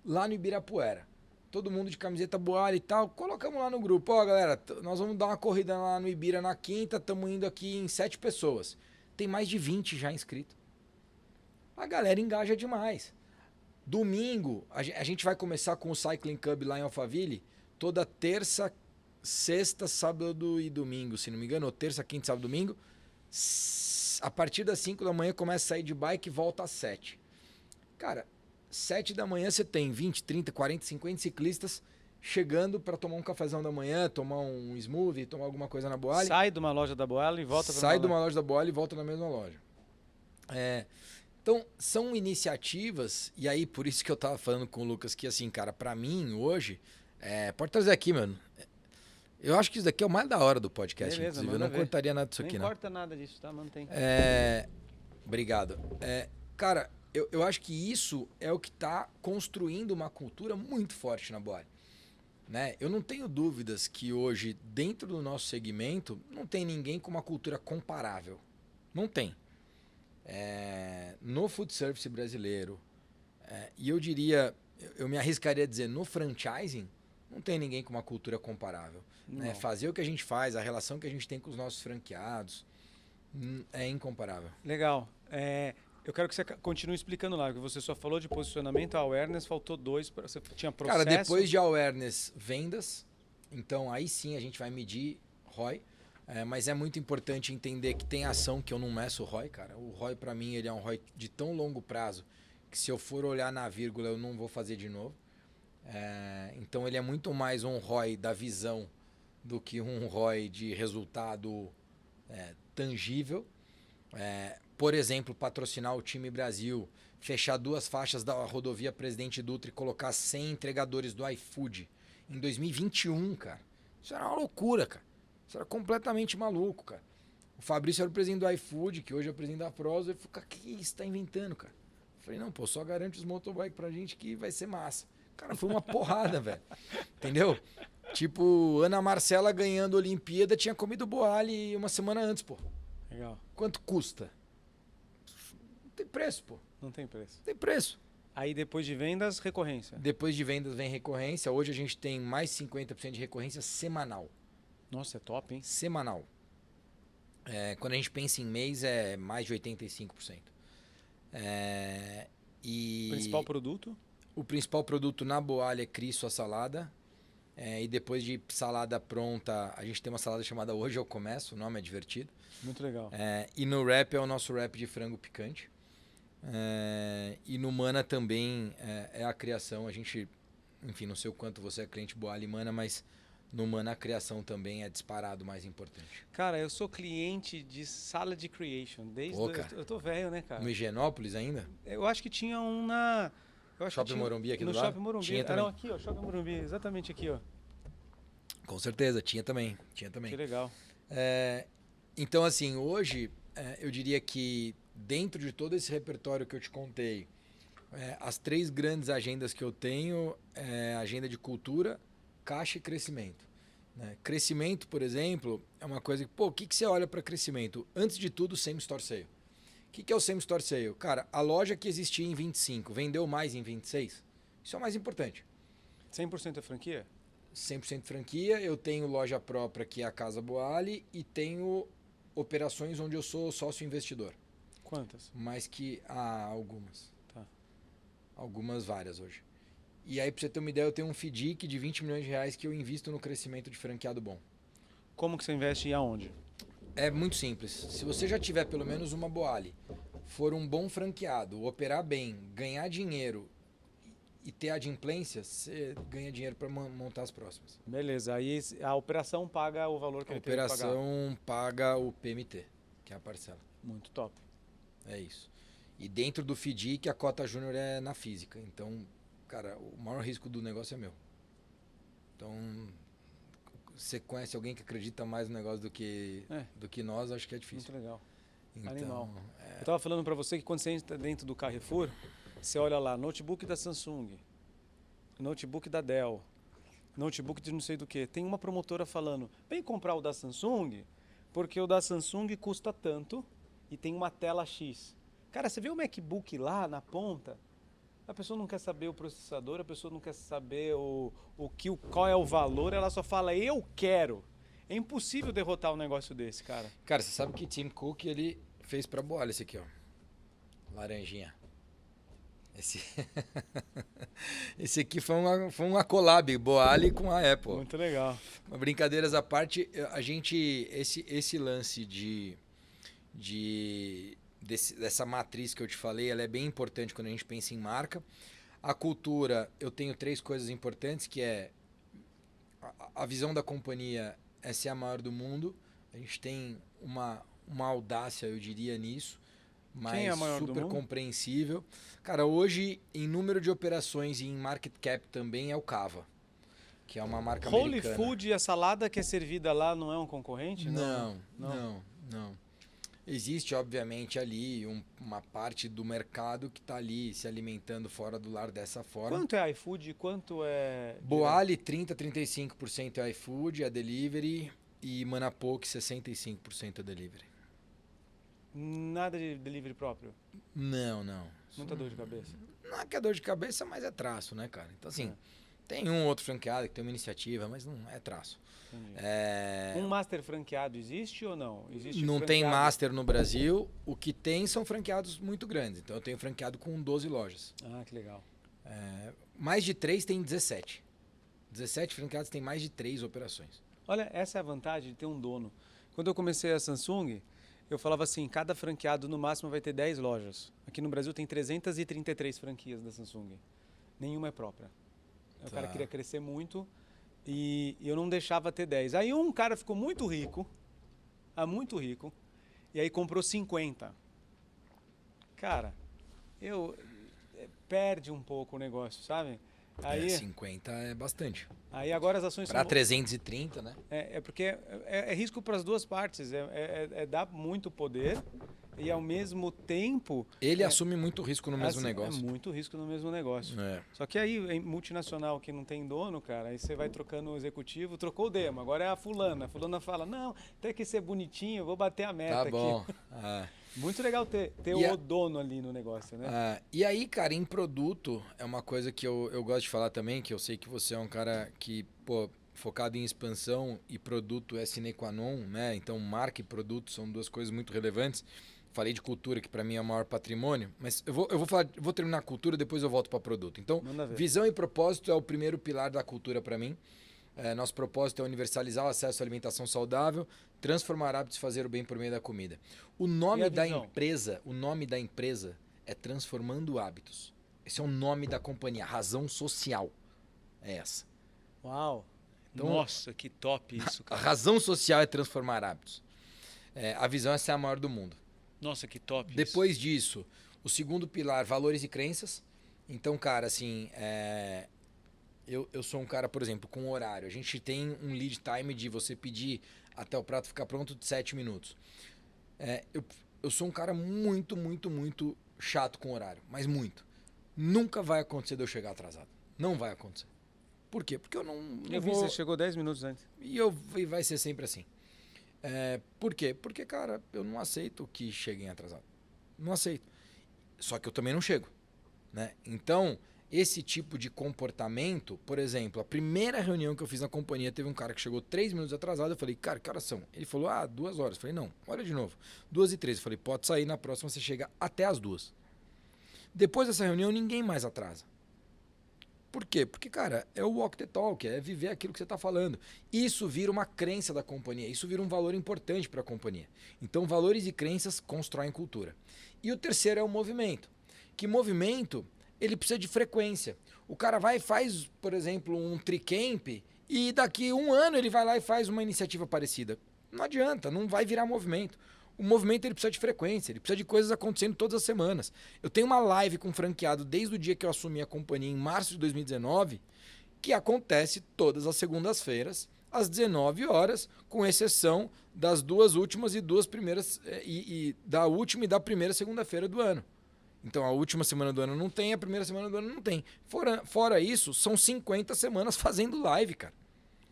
Speaker 4: lá no Ibirapuera. Todo mundo de camiseta Boali e tal. Colocamos lá no grupo. Ó, galera, nós vamos dar uma corrida lá no Ibira na quinta. Estamos indo aqui em 7 pessoas. Tem mais de 20 já inscritos. A galera engaja demais. Domingo, a gente vai começar com o Cycling Club lá em Alphaville. Toda terça, sexta, sábado e domingo, se não me engano. Ou terça, quinta, sábado e domingo. A partir das 5 da manhã começa a sair de bike e volta às 7. Cara, 7 da manhã você tem 20, 30, 40, 50 ciclistas chegando para tomar um cafezão da manhã, tomar um smoothie, tomar alguma coisa na Boali.
Speaker 1: Sai de uma loja da Boali e volta para
Speaker 4: Sai de uma loja da Boali e volta na mesma loja. Então, são iniciativas, e aí por isso que eu tava falando com o Lucas, que assim, cara, para mim hoje, pode trazer aqui, mano. Eu acho que isso daqui é o mais da hora do podcast,
Speaker 1: beleza,
Speaker 4: inclusive. Eu não cortaria nada disso aqui,
Speaker 1: não.
Speaker 4: Não
Speaker 1: corta nada disso, tá? Mantém.
Speaker 4: Obrigado. Cara, eu acho que isso é o que está construindo uma cultura muito forte na Boali, né? Eu não tenho dúvidas que hoje, dentro do nosso segmento, não tem ninguém com uma cultura comparável. Não tem. No food service brasileiro, e eu diria, eu me arriscaria a dizer, no franchising, não tem ninguém com uma cultura comparável. Né? Fazer o que a gente faz, a relação que a gente tem com os nossos franqueados, é incomparável.
Speaker 1: Legal. Eu quero que você continue explicando lá, porque você só falou de posicionamento, awareness, faltou 2, você tinha processo.
Speaker 4: Cara, depois de awareness, vendas. Então, aí sim a gente vai medir ROI. Mas é muito importante entender que tem ação que eu não meço o ROI, cara. O ROI, para mim, ele é um ROI de tão longo prazo que se eu for olhar na vírgula, eu não vou fazer de novo. Então, ele é muito mais um ROI da visão do que um ROI de resultado tangível. Por exemplo, patrocinar o time Brasil, fechar 2 faixas da rodovia Presidente Dutra e colocar 100 entregadores do iFood em 2021, cara. Isso era uma loucura, cara. Isso era completamente maluco, cara. O Fabrício era o presidente do iFood, que hoje é o presidente da Prosa. Ele falou, cara, que isso tá inventando, cara? Eu falei, não, pô, só garante os motorbike pra gente que vai ser massa. Cara, foi uma porrada, velho. Entendeu? Tipo, Ana Marcela ganhando a Olimpíada tinha comido Boali uma semana antes, pô.
Speaker 1: Legal.
Speaker 4: Quanto custa? Não tem preço, pô.
Speaker 1: Não tem preço.
Speaker 4: Não tem preço.
Speaker 1: Aí depois de vendas, recorrência.
Speaker 4: Depois de vendas vem recorrência. Hoje a gente tem mais 50% de recorrência semanal.
Speaker 1: Nossa, é top, hein?
Speaker 4: Semanal. Quando a gente pensa em mês, é mais de 85%.
Speaker 1: Principal produto?
Speaker 4: O principal produto na Boali é Cristo, a salada. E depois de salada pronta, a gente tem uma salada chamada Hoje Eu Começo, o nome é divertido.
Speaker 1: Muito legal.
Speaker 4: E no wrap é o nosso wrap de frango picante. E no Mana também é a criação. A gente, enfim, não sei o quanto você é cliente Boali e Mana, mas no Mana a criação também é disparado mais importante.
Speaker 1: Cara, eu sou cliente de Salad Creation. Eu tô velho, né, cara?
Speaker 4: No Higienópolis ainda?
Speaker 1: Eu acho que tinha um na...
Speaker 4: Shopping Morumbi aqui do lado?
Speaker 1: No Shopping Morumbi.
Speaker 4: Tinha também.
Speaker 1: Não, aqui, ó, Shopping Morumbi, exatamente aqui, ó.
Speaker 4: Com certeza, tinha também.
Speaker 1: Que legal.
Speaker 4: Então, assim, hoje, eu diria que dentro de todo esse repertório que eu te contei, as 3 grandes agendas que eu tenho é a agenda de cultura, caixa e crescimento. Né? Crescimento, por exemplo, é uma coisa que, o que você olha para crescimento? Antes de tudo, same store sale. O que é o same store sale? Cara, a loja que existia em 25 vendeu mais em 26? Isso é o mais importante.
Speaker 1: 100% é franquia?
Speaker 4: 100% franquia. Eu tenho loja própria, que é a Casa Boali, e tenho operações onde eu sou sócio investidor.
Speaker 1: Quantas?
Speaker 4: Mais que algumas.
Speaker 1: Tá.
Speaker 4: Algumas, várias hoje. E aí, pra você ter uma ideia, eu tenho um FDIC de 20 milhões de reais que eu invisto no crescimento de franqueado bom.
Speaker 1: Como que você investe e aonde?
Speaker 4: É muito simples. Se você já tiver pelo menos uma Boali, for um bom franqueado, operar bem, ganhar dinheiro e ter adimplência, você ganha dinheiro para montar as próximas.
Speaker 1: Beleza. Aí a operação paga o valor que ele tem que pagar.
Speaker 4: A operação paga o PMT, que é a parcela.
Speaker 1: Muito top.
Speaker 4: É isso. E dentro do FDIC, a cota júnior é na física. Então, cara, o maior risco do negócio é meu. Então, você conhece alguém que acredita mais no negócio do que nós, acho que é difícil.
Speaker 1: Muito legal.
Speaker 4: Então,
Speaker 1: Animal. Eu tava falando para você que quando você entra dentro do Carrefour, você olha lá, notebook da Samsung, notebook da Dell, notebook de não sei do que. Tem uma promotora falando, vem comprar o da Samsung, porque o da Samsung custa tanto e tem uma tela X. Cara, você vê o MacBook lá na ponta, a pessoa não quer saber o processador, a pessoa não quer saber qual é o valor, ela só fala, eu quero. É impossível derrotar um negócio desse, cara.
Speaker 4: Cara, você sabe que Tim Cook, ele fez pra Boali esse aqui, ó. Laranjinha. Esse aqui foi uma collab, Boali com a Apple.
Speaker 1: Muito legal.
Speaker 4: Brincadeiras à parte, esse lance dessa matriz que eu te falei, ela é bem importante quando a gente pensa em marca. A cultura, eu tenho 3 coisas importantes, que é a visão da companhia é ser a maior do mundo. A gente tem uma audácia, eu diria, nisso, mas
Speaker 1: quem é a maior
Speaker 4: super
Speaker 1: do mundo?
Speaker 4: compreensível. Cara, hoje, em número de operações e em market cap também é o Cava, que é uma marca
Speaker 1: Holy
Speaker 4: americana.
Speaker 1: Food e a salada que é servida lá não é um concorrente?
Speaker 4: Não. Existe, obviamente, ali uma parte do mercado que está ali se alimentando fora do lar dessa forma.
Speaker 1: Quanto é iFood e quanto é...
Speaker 4: Boali, 30-35% é iFood, é delivery, e Manapoc, 65% é delivery.
Speaker 1: Nada de delivery próprio?
Speaker 4: Não.
Speaker 1: Muita dor de cabeça?
Speaker 4: Não é que é dor de cabeça, mas é traço, né, cara? Então, assim, tem um outro franqueado que tem uma iniciativa, mas não é traço.
Speaker 1: Um master franqueado existe ou não? Existe
Speaker 4: não
Speaker 1: franqueado?
Speaker 4: tem master no Brasil. O que tem são franqueados muito grandes. Então eu tenho franqueado com 12 lojas.
Speaker 1: Ah, que legal.
Speaker 4: Mais de 3 tem 17. 17 franqueados tem mais de 3 operações.
Speaker 1: Olha, essa é a vantagem de ter um dono. Quando eu comecei a Samsung, eu falava assim, cada franqueado no máximo vai ter 10 lojas. Aqui no Brasil tem 333 franquias da Samsung. Nenhuma é própria. O cara queria crescer muito. E eu não deixava ter 10. Aí um cara ficou muito rico, e aí comprou 50. Cara, perde um pouco o negócio, sabe? Aí,
Speaker 4: 50 é bastante.
Speaker 1: Aí agora as ações
Speaker 4: Para
Speaker 1: são...
Speaker 4: 330, né?
Speaker 1: Porque é risco para as duas partes, dá muito poder e ao mesmo tempo...
Speaker 4: Ele assume muito risco no mesmo negócio.
Speaker 1: É muito risco no mesmo negócio.
Speaker 4: É.
Speaker 1: Só que aí, em multinacional que não tem dono, cara, aí você vai trocando o executivo, trocou o demo, agora é a fulana fala, não, tem que ser bonitinho, vou bater a meta
Speaker 4: Tá bom.
Speaker 1: aqui. Muito legal ter o dono ali no negócio, né?
Speaker 4: E aí, cara, em produto, é uma coisa que eu gosto de falar também, que eu sei que você é um cara que, pô, focado em expansão e produto é sine qua non, né? Então, marca e produto são duas coisas muito relevantes. Falei de cultura, que para mim é o maior patrimônio, mas eu vou terminar a cultura, depois eu volto para produto. Então, visão e propósito é o primeiro pilar da cultura para mim. Nosso propósito é universalizar o acesso à alimentação saudável, transformar hábitos e fazer o bem por meio da comida. O nome da empresa é Transformando Hábitos. Esse é o nome da companhia, a razão social é essa.
Speaker 1: Uau!
Speaker 4: Então,
Speaker 1: nossa, que top isso, cara.
Speaker 4: A razão social é transformar hábitos. A visão é ser a maior do mundo.
Speaker 1: Nossa, que top
Speaker 4: Depois disso, o segundo pilar, valores e crenças. Então, cara, assim, eu sou um cara, por exemplo, com horário. A gente tem um lead time de você pedir até o prato ficar pronto de 7 minutos. Eu sou um cara muito, muito, muito chato com horário, mas muito. Nunca vai acontecer de eu chegar atrasado. Não vai acontecer. Por quê? Porque eu não
Speaker 1: vi, você chegou 10 minutos antes.
Speaker 4: E vai ser sempre assim. Por quê? Porque, cara, eu não aceito que cheguem atrasado. Não aceito. Só que eu também não chego, né? Então, esse tipo de comportamento, por exemplo, a primeira reunião que eu fiz na companhia, teve um cara que chegou 3 minutos atrasado. Eu falei, cara, que horas são? Ele falou, 2 horas. Eu falei, não, olha de novo. 2h13. Eu falei, pode sair, na próxima você chega até as 2. Depois dessa reunião, ninguém mais atrasa. Por quê? Porque, cara, é o walk the talk, é viver aquilo que você está falando. Isso vira uma crença da companhia, isso vira um valor importante para a companhia. Então, valores e crenças constroem cultura. E o terceiro é o movimento. Que movimento, ele precisa de frequência. O cara vai e faz, por exemplo, um tricamp e daqui 1 ano ele vai lá e faz uma iniciativa parecida. Não adianta, não vai virar movimento. O movimento ele precisa de frequência, ele precisa de coisas acontecendo todas as semanas. Eu tenho uma live com franqueado desde o dia que eu assumi a companhia, em março de 2019, que acontece todas as segundas-feiras, às 19 horas, com exceção das 2 últimas e 2 primeiras, da última e da primeira segunda-feira do ano. Então, a última semana do ano não tem, a primeira semana do ano não tem. Fora isso, são 50 semanas fazendo live, cara.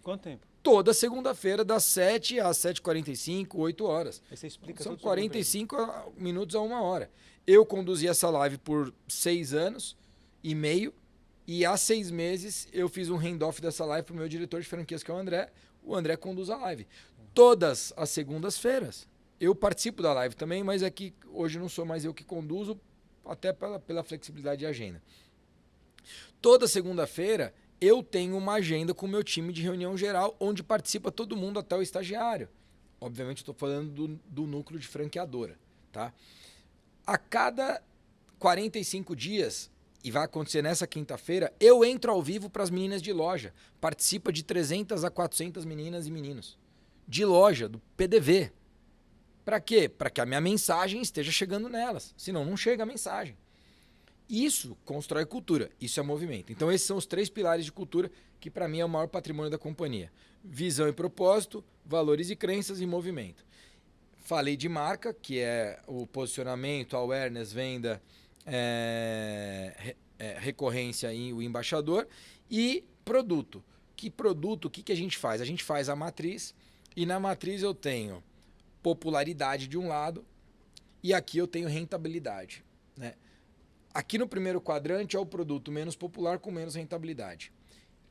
Speaker 1: Quanto tempo?
Speaker 4: Toda segunda-feira, das 7 às 7h45, 8 horas.
Speaker 1: Aí você explica.
Speaker 4: São 45 minutos a 1 hora. Eu conduzi essa live por 6 anos e meio. E há 6 meses eu fiz um handoff dessa live para o meu diretor de franquias, que é o André. O André conduz a live. Todas as segundas-feiras. Eu participo da live também, mas é que hoje não sou mais eu que conduzo, até pela flexibilidade de agenda. Toda segunda-feira eu tenho uma agenda com o meu time de reunião geral, onde participa todo mundo até o estagiário. Obviamente, estou falando do núcleo de franqueadora. Tá? A cada 45 dias, e vai acontecer nessa quinta-feira, eu entro ao vivo para as meninas de loja. Participa de 300 a 400 meninas e meninos. De loja, do PDV. Para quê? Para que a minha mensagem esteja chegando nelas. Senão, não chega a mensagem. Isso constrói cultura, isso é movimento. Então esses são os 3 pilares de cultura que para mim é o maior patrimônio da companhia. Visão e propósito, valores e crenças e movimento. Falei de marca, que é o posicionamento, awareness, venda, recorrência e o embaixador. E produto. Que produto, o que a gente faz? A gente faz a matriz e na matriz eu tenho popularidade de um lado e aqui eu tenho rentabilidade, né? Aqui no primeiro quadrante é o produto menos popular com menos rentabilidade.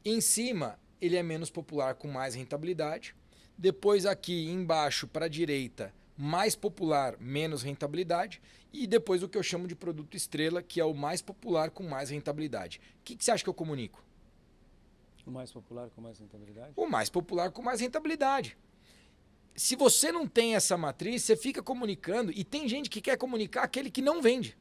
Speaker 4: Em cima, ele é menos popular com mais rentabilidade. Depois aqui embaixo para a direita, mais popular, menos rentabilidade. E depois o que eu chamo de produto estrela, que é o mais popular com mais rentabilidade. O que você acha que eu comunico?
Speaker 1: O mais popular com mais rentabilidade?
Speaker 4: O mais popular com mais rentabilidade. Se você não tem essa matriz, você fica comunicando, e tem gente que quer comunicar aquele que não vende.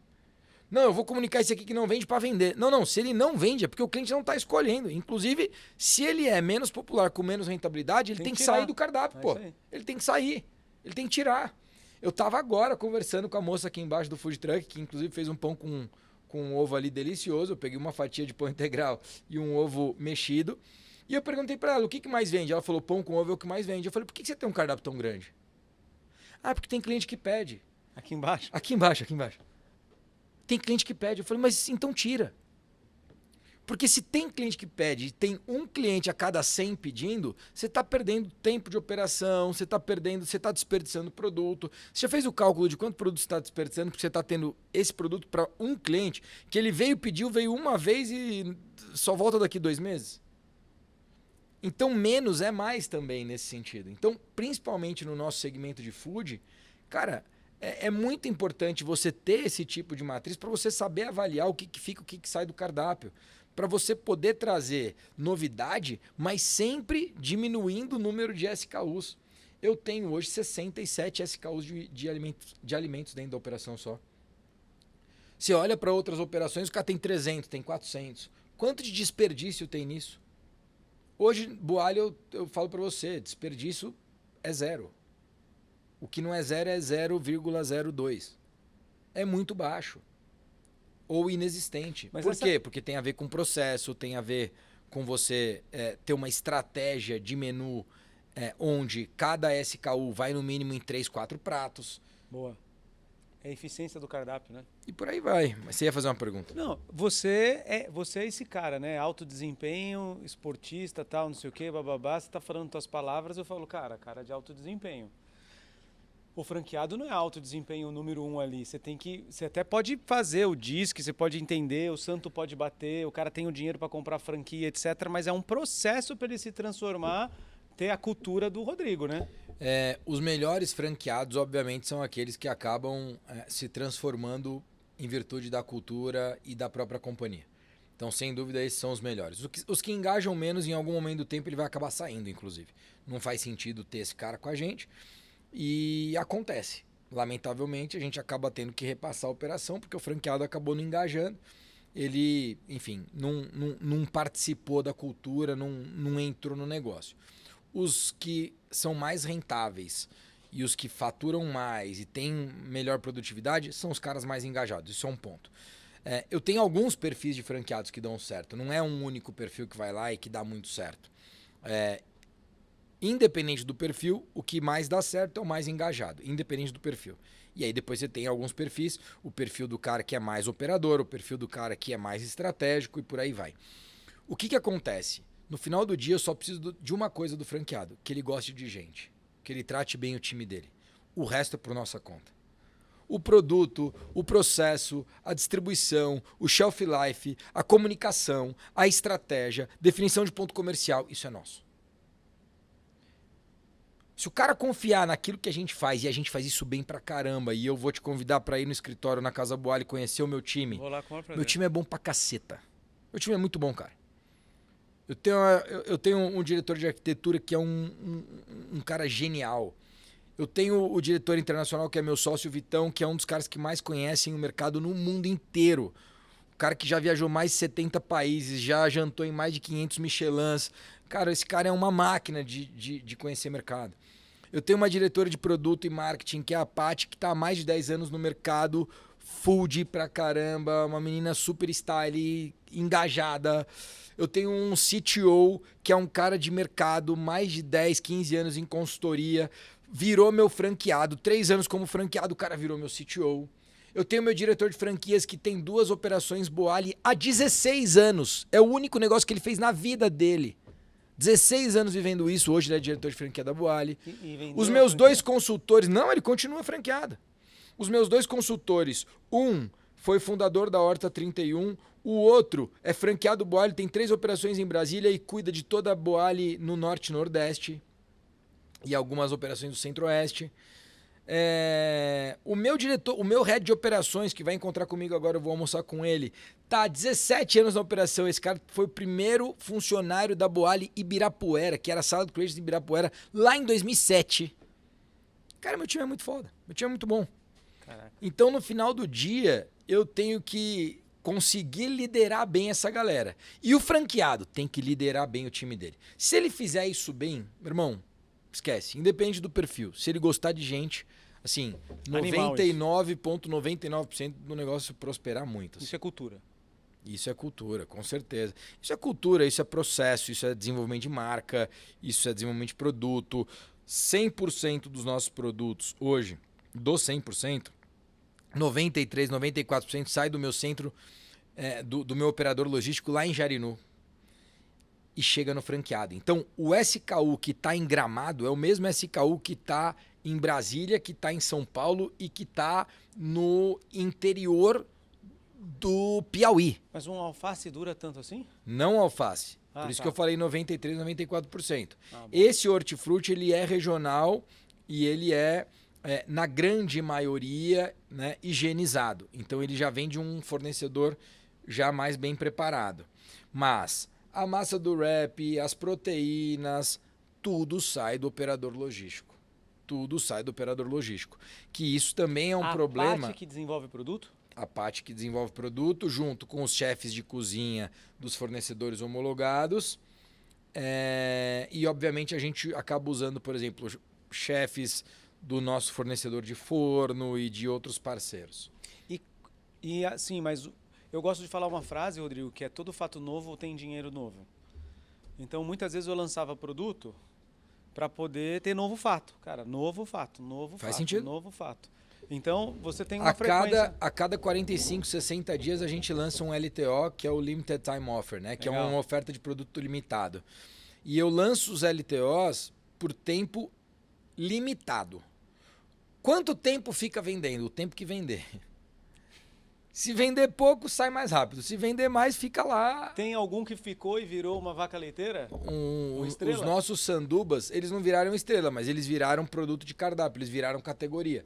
Speaker 4: Não, eu vou comunicar esse aqui que não vende para vender. Não, se ele não vende é porque o cliente não está escolhendo. Inclusive, se ele é menos popular, com menos rentabilidade, ele tem que sair do cardápio, pô. Ele tem que sair, ele tem que tirar. Eu tava agora conversando com a moça aqui embaixo do food truck, que inclusive fez um pão com um ovo ali delicioso. Eu peguei uma fatia de pão integral e um ovo mexido. E eu perguntei para ela, o que mais vende? Ela falou, pão com ovo é o que mais vende. Eu falei, por que você tem um cardápio tão grande? Ah, porque tem cliente que pede.
Speaker 1: Aqui embaixo?
Speaker 4: Aqui embaixo. Tem cliente que pede. Eu falei, mas então tira. Porque se tem cliente que pede e tem um cliente a cada 100 pedindo, você está perdendo tempo de operação, você está desperdiçando produto. Você já fez o cálculo de quanto produto você está desperdiçando porque você está tendo esse produto para um cliente que ele veio uma vez e só volta daqui 2 meses? Então, menos é mais também nesse sentido. Então, principalmente no nosso segmento de food, cara, é muito importante você ter esse tipo de matriz para você saber avaliar o que fica, o que sai do cardápio. Para você poder trazer novidade, mas sempre diminuindo o número de SKUs. Eu tenho hoje 67 SKUs de alimentos dentro da operação só. Você olha para outras operações, o cara tem 300, tem 400. Quanto de desperdício tem nisso? Hoje, Boalho, eu falo para você, desperdício é 0. O que não é 0 é 0,02. É muito baixo. Ou inexistente.
Speaker 1: Mas
Speaker 4: Por quê? Porque tem a ver com processo, tem a ver com você ter uma estratégia de menu onde cada SKU vai no mínimo em 3, 4 pratos.
Speaker 1: Boa. É a eficiência do cardápio, né?
Speaker 4: E por aí vai. Mas você ia fazer uma pergunta.
Speaker 1: Não, você é esse cara, né? Alto desempenho, esportista, tal, não sei o quê, bababá. Você tá falando tuas palavras, eu falo, cara de alto desempenho. O franqueado não é alto desempenho número 1 ali. Você até pode fazer o DISC, você pode entender, o santo pode bater, o cara tem o dinheiro para comprar franquia, etc. Mas é um processo para ele se transformar, ter a cultura do Rodrigo, né?
Speaker 4: Os melhores franqueados, obviamente, são aqueles que acabam se transformando em virtude da cultura e da própria companhia. Então, sem dúvida, esses são os melhores. Os que engajam menos, em algum momento do tempo, ele vai acabar saindo, inclusive. Não faz sentido ter esse cara com a gente. E acontece. Lamentavelmente, a gente acaba tendo que repassar a operação, porque o franqueado acabou não engajando. Ele, enfim, não participou da cultura, não entrou no negócio. Os que são mais rentáveis e os que faturam mais e têm melhor produtividade são os caras mais engajados. Isso é um ponto. Eu tenho alguns perfis de franqueados que dão certo. Não é um único perfil que vai lá e que dá muito certo. Independente do perfil, o que mais dá certo é o mais engajado, independente do perfil. E aí depois você tem alguns perfis, o perfil do cara que é mais operador, o perfil do cara que é mais estratégico e por aí vai. O que acontece? No final do dia eu só preciso de uma coisa do franqueado, que ele goste de gente, que ele trate bem o time dele. O resto é por nossa conta. O produto, o processo, a distribuição, o shelf life, a comunicação, a estratégia, definição de ponto comercial, isso é nosso. Se o cara confiar naquilo que a gente faz, e a gente faz isso bem pra caramba, e eu vou te convidar pra ir no escritório na Casa Boalho e conhecer o meu time.
Speaker 1: Vou lá com uma
Speaker 4: Meu time é bom pra caceta. Meu time é muito bom, cara. Eu tenho um diretor de arquitetura que é um cara genial. Eu tenho o diretor internacional, que é meu sócio Vitão, que é um dos caras que mais conhecem o mercado no mundo inteiro. O cara que já viajou mais de 70 países, já jantou em mais de 500 Michelins. Cara, esse cara é uma máquina de conhecer mercado. Eu tenho uma diretora de produto e marketing, que é a Paty, que está há mais de 10 anos no mercado, food pra caramba, uma menina super style, engajada. Eu tenho um CTO, que é um cara de mercado, mais de 10, 15 anos em consultoria, virou meu franqueado, 3 anos como franqueado, o cara virou meu CTO. Eu tenho meu diretor de franquias que tem 2 operações Boali há 16 anos. É o único negócio que ele fez na vida dele. 16 anos vivendo isso, hoje ele é diretor de franquia da Boali. Os meus 2 consultores... Não, ele continua franqueado. Os meus 2 consultores, um foi fundador da Horta 31, o outro é franqueado Boali, tem 3 operações em Brasília e cuida de toda a Boali no Norte e Nordeste e algumas operações do Centro-Oeste. O meu diretor, o meu head de operações, que vai encontrar comigo agora, eu vou almoçar com ele, tá há 17 anos na operação. Esse cara foi o primeiro funcionário da Boali Ibirapuera, que era a sala do cliente de Ibirapuera, lá em 2007. Cara, meu time é muito foda, meu time é muito bom.
Speaker 1: Caraca.
Speaker 4: Então, no final do dia, eu tenho que conseguir liderar bem essa galera. E o franqueado tem que liderar bem o time dele. Se ele fizer isso bem, meu irmão, esquece. Independe do perfil. Se ele gostar de gente, assim, 99,99% do negócio prosperar muito. Assim.
Speaker 1: Isso é cultura.
Speaker 4: Isso é cultura, com certeza. Isso é cultura, isso é processo, isso é desenvolvimento de marca, isso é desenvolvimento de produto. 100% dos nossos produtos hoje, dos 100%, 93%, 94% sai do meu centro, do meu operador logístico lá em Jarinu e chega no franqueado. Então, o SKU que está em Gramado é o mesmo SKU que está em Brasília, que está em São Paulo e que está no interior do Piauí.
Speaker 1: Mas um alface dura tanto assim?
Speaker 4: Não alface. Por isso que eu falei 93%, 94%. Esse hortifruti ele é regional e ele é na grande maioria, né, higienizado. Então ele já vem de um fornecedor já mais bem preparado. Mas a massa do wrap, as proteínas, tudo sai do operador logístico. Tudo sai do operador logístico. Que isso também é um problema.
Speaker 1: A parte que desenvolve produto?
Speaker 4: A parte que desenvolve produto, junto com os chefes de cozinha dos fornecedores homologados. E, obviamente, a gente acaba usando, por exemplo, chefes do nosso fornecedor de forno e de outros parceiros.
Speaker 1: E assim, mas eu gosto de falar uma frase, Rodrigo, que é todo fato novo tem dinheiro novo. Então, muitas vezes eu lançava produto para poder ter novo fato. Cara, novo fato,
Speaker 4: Faz sentido.
Speaker 1: novo fato. Então, você tem uma frequência...
Speaker 4: A cada 45, 60 dias a gente lança um LTO, que é o Limited Time Offer, né? Que é uma oferta de produto limitado. E eu lanço os LTOs por tempo limitado. Quanto tempo fica vendendo? O tempo que vender. Se vender pouco, sai mais rápido. Se vender mais, fica lá.
Speaker 1: Tem algum que ficou e virou uma vaca leiteira?
Speaker 4: Os nossos sandubas, eles não viraram estrela, mas eles viraram produto de cardápio, eles viraram categoria.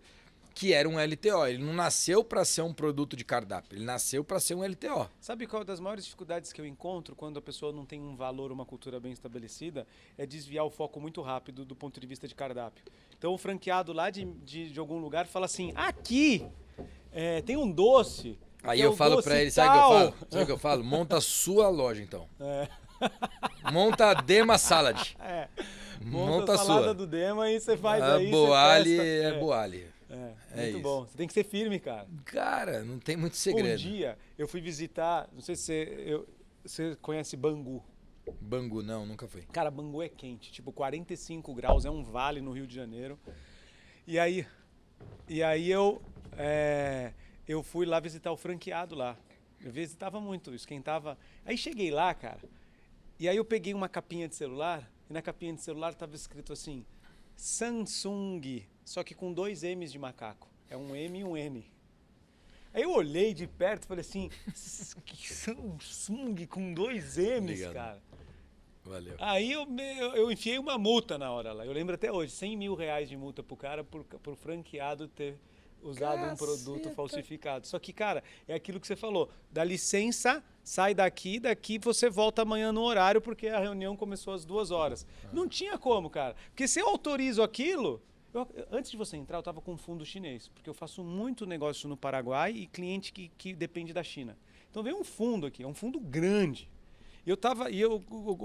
Speaker 4: Que era um LTO. Ele não nasceu para ser um produto de cardápio, ele nasceu para ser um LTO.
Speaker 1: Sabe qual das maiores dificuldades que eu encontro quando a pessoa não tem um valor, uma cultura bem estabelecida? É desviar o foco muito rápido do ponto de vista de cardápio. Então o franqueado lá de algum lugar fala assim, aqui tem um doce.
Speaker 4: Aí eu falo para ele, sabe o que eu falo? Monta a sua loja então. Monta a Dema Salad.
Speaker 1: Monta a salada do Dema e você faz aí.
Speaker 4: Boali Boali.
Speaker 1: Muito bom. Você tem que ser firme, cara.
Speaker 4: Cara, não tem muito segredo.
Speaker 1: Um dia eu fui visitar, não sei se você conhece Bangu.
Speaker 4: Bangu não, nunca fui.
Speaker 1: Cara, Bangu é quente, tipo 45 graus, é um vale no Rio de Janeiro. E aí eu fui lá visitar o franqueado lá. Eu visitava muito, esquentava. Aí cheguei lá, cara, e aí eu peguei uma capinha de celular, e na capinha de celular tava escrito assim, Samsung, só que com 2 M's de macaco. É um M e um N. Aí eu olhei de perto e falei assim, Samsung com 2 M's, obrigado, cara.
Speaker 4: Valeu.
Speaker 1: Aí eu enfiei uma multa na hora lá. Eu lembro até hoje, R$100 mil de multa pro cara por franqueado ter usado um produto falsificado. Só que, cara, é aquilo que você falou. Dá licença, sai daqui você volta amanhã no horário, porque a reunião começou às 2 horas. Não tinha como, cara. Porque se eu autorizo aquilo... antes de você entrar, eu estava com um fundo chinês, porque eu faço muito negócio no Paraguai e cliente que depende da China. Então veio um fundo aqui, é um fundo grande. E eu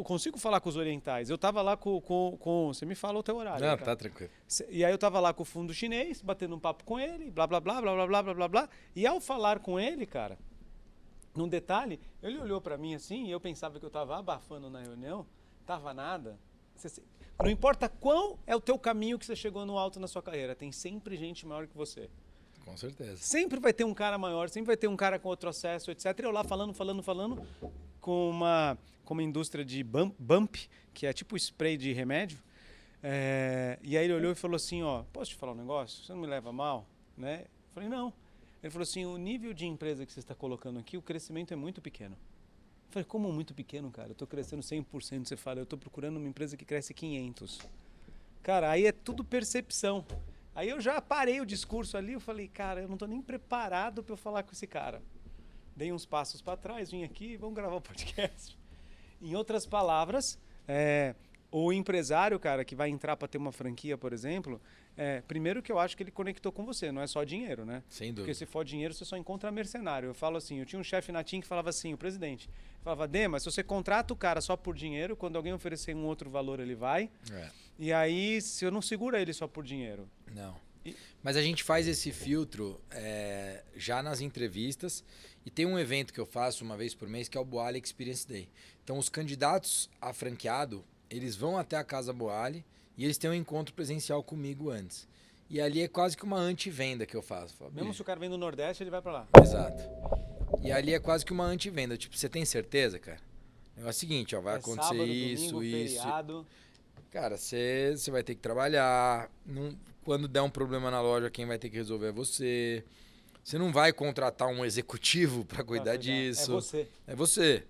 Speaker 1: consigo falar com os orientais. Eu estava lá com você me fala o teu horário.
Speaker 4: Não, tá tranquilo.
Speaker 1: E aí eu estava lá com o fundo chinês, batendo um papo com ele, blá, blá, blá, blá, blá, blá, blá, blá, blá. E ao falar com ele, cara, num detalhe, ele olhou para mim assim, e eu pensava que eu estava abafando na reunião, tava nada. Não importa qual é o teu caminho que você chegou no alto na sua carreira, tem sempre gente maior que você.
Speaker 4: Com certeza.
Speaker 1: Sempre vai ter um cara maior, sempre vai ter um cara com outro acesso, etc. E eu lá falando, com uma indústria de bump, que é tipo spray de remédio. E aí ele olhou e falou assim, ó, posso te falar um negócio? Você não me leva mal? Né? Eu falei, não. Ele falou assim, o nível de empresa que você está colocando aqui, o crescimento é muito pequeno. Eu falei, como muito pequeno, cara? Eu estou crescendo 100%, você fala, eu estou procurando uma empresa que cresce 500%. Cara, aí é tudo percepção. Aí eu já parei o discurso ali, eu falei, cara, eu não estou nem preparado para eu falar com esse cara. Dei uns passos para trás, vim aqui, vamos gravar o podcast. Em outras palavras, O empresário, cara, que vai entrar para ter uma franquia, por exemplo, primeiro que eu acho que ele conectou com você, não é só dinheiro, né?
Speaker 4: Sem dúvida.
Speaker 1: Porque se for dinheiro, você só encontra mercenário. Eu falo assim, eu tinha um chefe na TIM que falava assim, o presidente, falava, Mas se você contrata o cara só por dinheiro, quando alguém oferecer um outro valor, ele vai. E aí, se eu não segura ele só por dinheiro.
Speaker 4: Não. Mas a gente faz esse filtro já nas entrevistas e tem um evento que eu faço uma vez por mês que é o Boali Experience Day. Então os candidatos a franqueado, eles vão até a Casa Boali e eles têm um encontro presencial comigo antes. E ali é quase que uma antivenda que eu faço. Falo,
Speaker 1: Mesmo se o cara vem do Nordeste, ele vai pra lá.
Speaker 4: Exato. E ali é quase que uma antivenda. Tipo, você tem certeza, cara? É o seguinte, ó, vai acontecer
Speaker 1: sábado,
Speaker 4: isso,
Speaker 1: domingo,
Speaker 4: isso.
Speaker 1: feriado.
Speaker 4: Cara, você vai ter que trabalhar. Quando der um problema na loja, quem vai ter que resolver é você. Você não vai contratar um executivo para cuidar disso.
Speaker 1: É você.
Speaker 4: É você.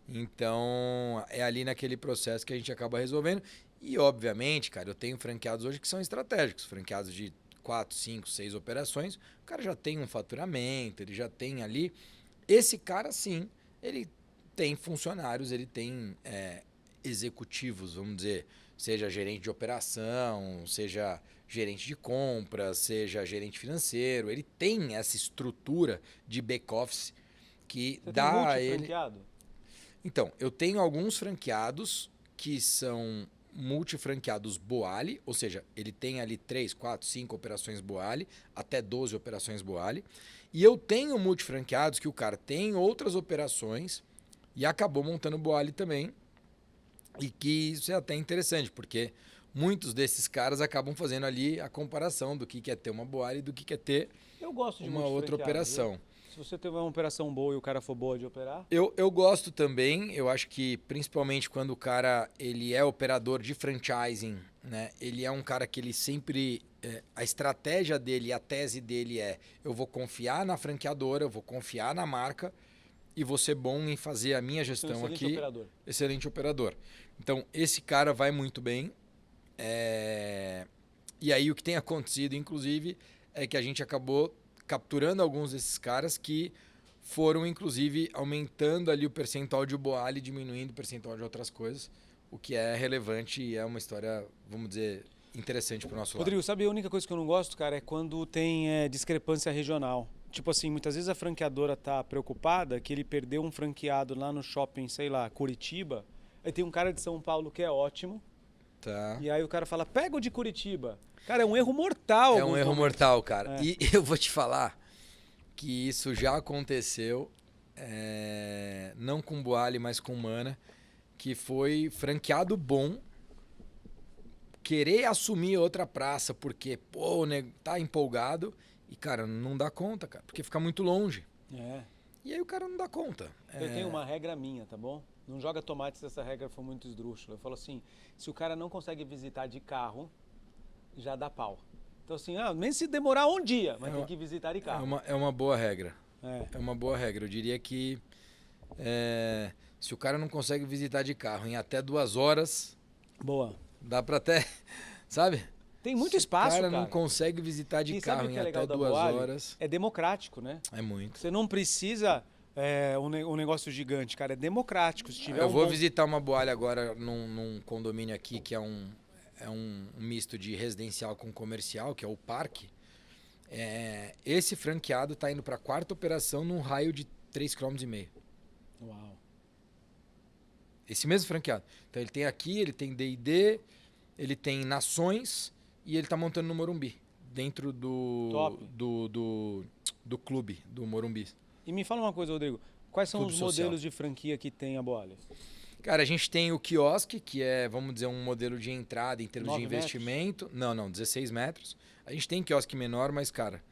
Speaker 4: Então, é ali naquele processo que a gente acaba resolvendo. E, obviamente, cara, eu tenho franqueados hoje que são estratégicos. Franqueados de 4, 5, 6 operações. O cara já tem um faturamento, ele já tem ali. Esse cara, sim, ele tem funcionários, ele tem executivos, vamos dizer, seja gerente de operação, seja gerente de compras, seja gerente financeiro. Ele tem essa estrutura de back-office que
Speaker 1: Você
Speaker 4: dá
Speaker 1: tem
Speaker 4: a ele...
Speaker 1: franqueado?
Speaker 4: Então, eu tenho alguns franqueados que são multifranqueados Boali, ou seja, ele tem ali 3, 4, 5 operações Boali, até 12 operações Boali. E eu tenho multifranqueados que o cara tem outras operações e acabou montando Boali também. E que isso é até interessante, porque muitos desses caras acabam fazendo ali a comparação do que é ter uma Boali e do que é ter uma outra operação.
Speaker 1: Viu? Se você tiver uma operação boa e o cara for boa de operar...
Speaker 4: Eu gosto também, eu acho que principalmente quando o cara ele é operador de franchising, né? Ele é um cara que ele sempre... a estratégia dele, a tese dele eu vou confiar na franqueadora, eu vou confiar na marca e vou ser bom em fazer a minha gestão aqui.
Speaker 1: Operador.
Speaker 4: Excelente operador. Então, esse cara vai muito bem. E aí o que tem acontecido, inclusive, é que a gente acabou capturando alguns desses caras que foram, inclusive, aumentando ali o percentual de Boali, diminuindo o percentual de outras coisas, o que é relevante e é uma história, vamos dizer, interessante para o nosso lado.
Speaker 1: Rodrigo, sabe a única coisa que eu não gosto, cara, é quando tem discrepância regional. Tipo assim, muitas vezes a franqueadora tá preocupada que ele perdeu um franqueado lá no shopping, sei lá, Curitiba. Aí tem um cara de São Paulo que é ótimo.
Speaker 4: Tá.
Speaker 1: E aí o cara fala, pega o de Curitiba. Cara, é um erro mortal.
Speaker 4: É um erro mortal, cara. E eu vou te falar que isso já aconteceu, não com Boali, mas com Mana, que foi franqueado bom, querer assumir outra praça porque, tá empolgado e, cara, não dá conta, cara, porque fica muito longe. E aí o cara não dá conta.
Speaker 1: Eu tenho uma regra minha, tá bom? Não joga tomate se essa regra for muito esdrúxula. Eu falo assim, se o cara não consegue visitar de carro, já dá pau. Então assim, nem se demorar um dia, mas tem que visitar de carro.
Speaker 4: É uma boa regra. É uma boa regra. Eu diria que se o cara não consegue visitar de carro em até 2 horas...
Speaker 1: Boa.
Speaker 4: Dá pra até... Sabe?
Speaker 1: Tem muito espaço, cara.
Speaker 4: O cara não consegue visitar de carro em até 2 horas.
Speaker 1: É democrático, né?
Speaker 4: É muito.
Speaker 1: Você não precisa um negócio gigante, cara. É democrático. Se tiver
Speaker 4: eu vou visitar uma Boali agora num condomínio aqui que é um misto de residencial com comercial, que é o Parque. Esse franqueado está indo para a 4ª operação num raio de 3,5 km.
Speaker 1: Uau.
Speaker 4: Esse mesmo franqueado. Então ele tem aqui, ele tem D&D, ele tem Nações e ele está montando no Morumbi, dentro do clube do Morumbi.
Speaker 1: E me fala uma coisa, Rodrigo. Quais são
Speaker 4: Clube
Speaker 1: os
Speaker 4: social.
Speaker 1: modelos de franquia que tem a Boali?
Speaker 4: Cara, a gente tem o quiosque, que é, vamos dizer, um modelo de entrada em termos
Speaker 1: 9
Speaker 4: de investimento. Não, 16 metros. A gente tem quiosque menor, mas, cara,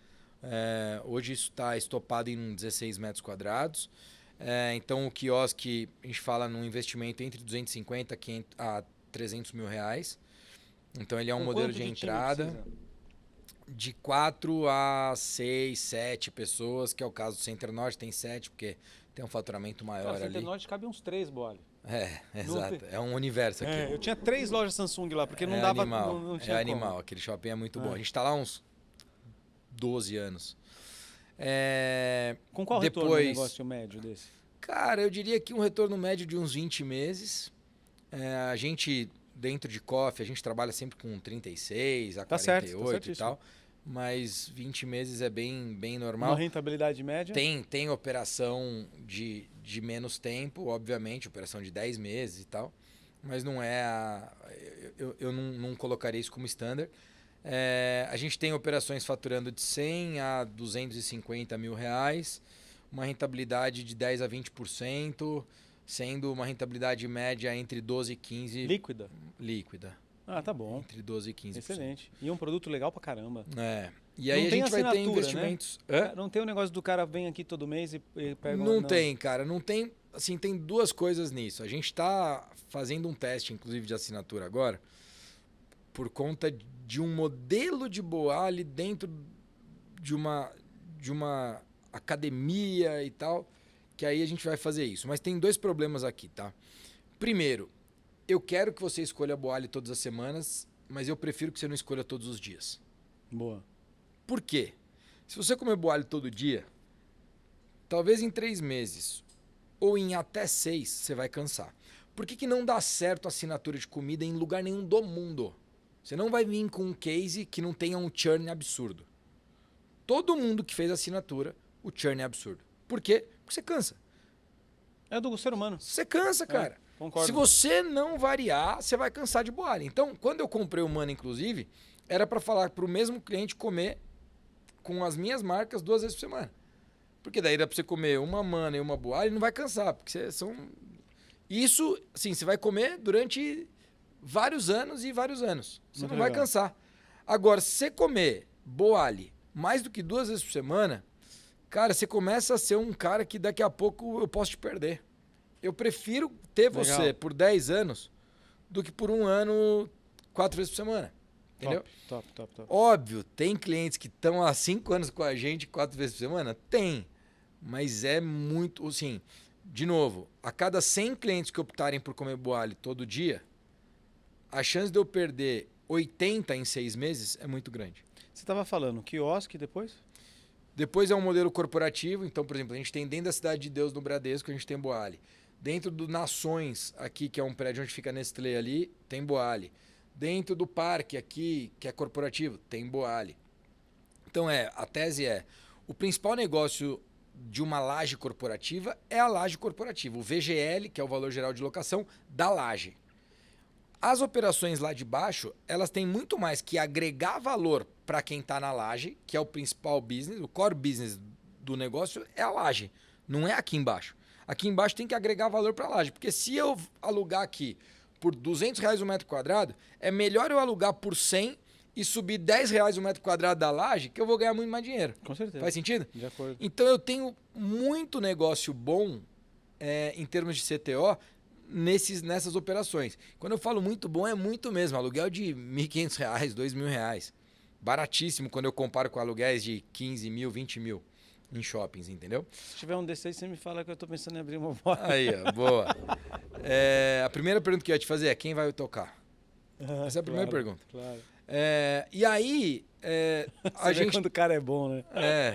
Speaker 4: hoje isso está estopado em 16 metros quadrados. Então, o quiosque, a gente fala num investimento entre 250 a 300 mil reais. Então, ele é um modelo de entrada de 4 a 6, 7 pessoas, que é o caso do Center Norte, tem 7, porque tem um faturamento maior ali.
Speaker 1: No Center Norte cabe uns 3 Boali.
Speaker 4: Exato. É um universo aqui.
Speaker 1: Eu tinha 3 lojas Samsung lá, porque não dava...
Speaker 4: Animal.
Speaker 1: Não tinha
Speaker 4: animal. Aquele shopping é muito bom. A gente está lá há uns 12 anos.
Speaker 1: Com qual retorno do negócio médio desse?
Speaker 4: Cara, eu diria que um retorno médio de uns 20 meses. A gente dentro de coffee, a gente trabalha sempre com 36 a
Speaker 1: Tá certo, tá
Speaker 4: 48 e
Speaker 1: certíssimo.
Speaker 4: tal. Mas 20 meses é bem normal.
Speaker 1: Uma rentabilidade média?
Speaker 4: Tem operação de menos tempo, obviamente, operação de 10 meses e tal. Mas não é eu não colocaria isso como standard. A gente tem operações faturando de 100 a 250 mil reais, uma rentabilidade de 10 a 20%, sendo uma rentabilidade média entre 12 e 15%.
Speaker 1: Líquida?
Speaker 4: Líquida.
Speaker 1: Ah, tá bom.
Speaker 4: Entre 12 e 15%.
Speaker 1: Excelente. E um produto legal pra caramba.
Speaker 4: E aí
Speaker 1: Não
Speaker 4: a
Speaker 1: tem
Speaker 4: gente vai ter
Speaker 1: assinatura,
Speaker 4: investimentos.
Speaker 1: né? Não tem o negócio do cara vem aqui todo mês e pega
Speaker 4: Não tem, cara. Não tem. Assim, tem duas coisas nisso. A gente está fazendo um teste, inclusive, de assinatura agora, por conta de um modelo de Boali dentro de uma academia e tal, que aí a gente vai fazer isso. Mas tem dois problemas aqui, tá? Primeiro, eu quero que você escolha Boali todas as semanas, mas eu prefiro que você não escolha todos os dias.
Speaker 1: Boa.
Speaker 4: Por quê? Se você comer Boali todo dia, talvez em 3 meses ou em até 6 você vai cansar. Por que não dá certo a assinatura de comida em lugar nenhum do mundo? Você não vai vir com um case que não tenha um churn absurdo. Todo mundo que fez assinatura, o churn é absurdo. Por quê? Porque você cansa.
Speaker 1: É do ser humano.
Speaker 4: Você cansa, cara.
Speaker 1: Concordo.
Speaker 4: Se você não variar, você vai cansar de Boali. Então, quando eu comprei o Mana, inclusive, era para falar para o mesmo cliente comer com as minhas marcas 2 vezes por semana. Porque daí dá para você comer uma Mana e uma Boali e não vai cansar. Porque são... Isso, sim, você vai comer durante vários anos e vários anos. Você
Speaker 1: Muito
Speaker 4: não vai
Speaker 1: legal.
Speaker 4: cansar. Agora, se você comer Boali mais do que 2 vezes por semana, cara, você começa a ser um cara que daqui a pouco eu posso te perder. Eu prefiro ter você
Speaker 1: Legal.
Speaker 4: por 10 anos do que por 1 ano 4 vezes por semana. Entendeu?
Speaker 1: Top.
Speaker 4: Óbvio, tem clientes que estão há 5 anos com a gente 4 vezes por semana? Tem. Mas é muito, assim, de novo, a cada 100 clientes que optarem por comer Boali todo dia, a chance de eu perder 80 em 6 meses é muito grande.
Speaker 1: Você estava falando quiosque depois?
Speaker 4: Depois é um modelo corporativo. Então, por exemplo, a gente tem dentro da Cidade de Deus, no Bradesco, a gente tem Boali. Dentro do Nações, aqui, que é um prédio onde fica a Nestlé ali, tem Boali. Dentro do parque aqui, que é corporativo, tem Boali. Então, a tese é, o principal negócio de uma laje corporativa é a laje corporativa. O VGL, que é o valor geral de locação, da laje. As operações lá de baixo, elas têm muito mais que agregar valor para quem está na laje, que é o principal business, o core business do negócio é a laje, não é aqui embaixo. Aqui embaixo tem que agregar valor para a laje, porque se eu alugar aqui por R$200 o metro quadrado, é melhor eu alugar por 100 e subir R$10 o metro quadrado da laje, que eu vou ganhar muito mais dinheiro.
Speaker 1: Com certeza.
Speaker 4: Faz sentido?
Speaker 1: De acordo.
Speaker 4: Então eu tenho muito negócio bom em termos de CTO nessas operações. Quando eu falo muito bom, é muito mesmo. Aluguel de R$1.500, R$2.000. Baratíssimo quando eu comparo com aluguéis de 15 mil, 20 mil em shoppings, entendeu?
Speaker 1: Se tiver um desse aí, você me fala que eu tô pensando em abrir uma bola.
Speaker 4: Aí, ó, boa. A primeira pergunta que eu ia te fazer é quem vai tocar? Essa é a primeira pergunta.
Speaker 1: Claro.
Speaker 4: E aí, a
Speaker 1: Você vê
Speaker 4: gente...
Speaker 1: quando o cara é bom, né?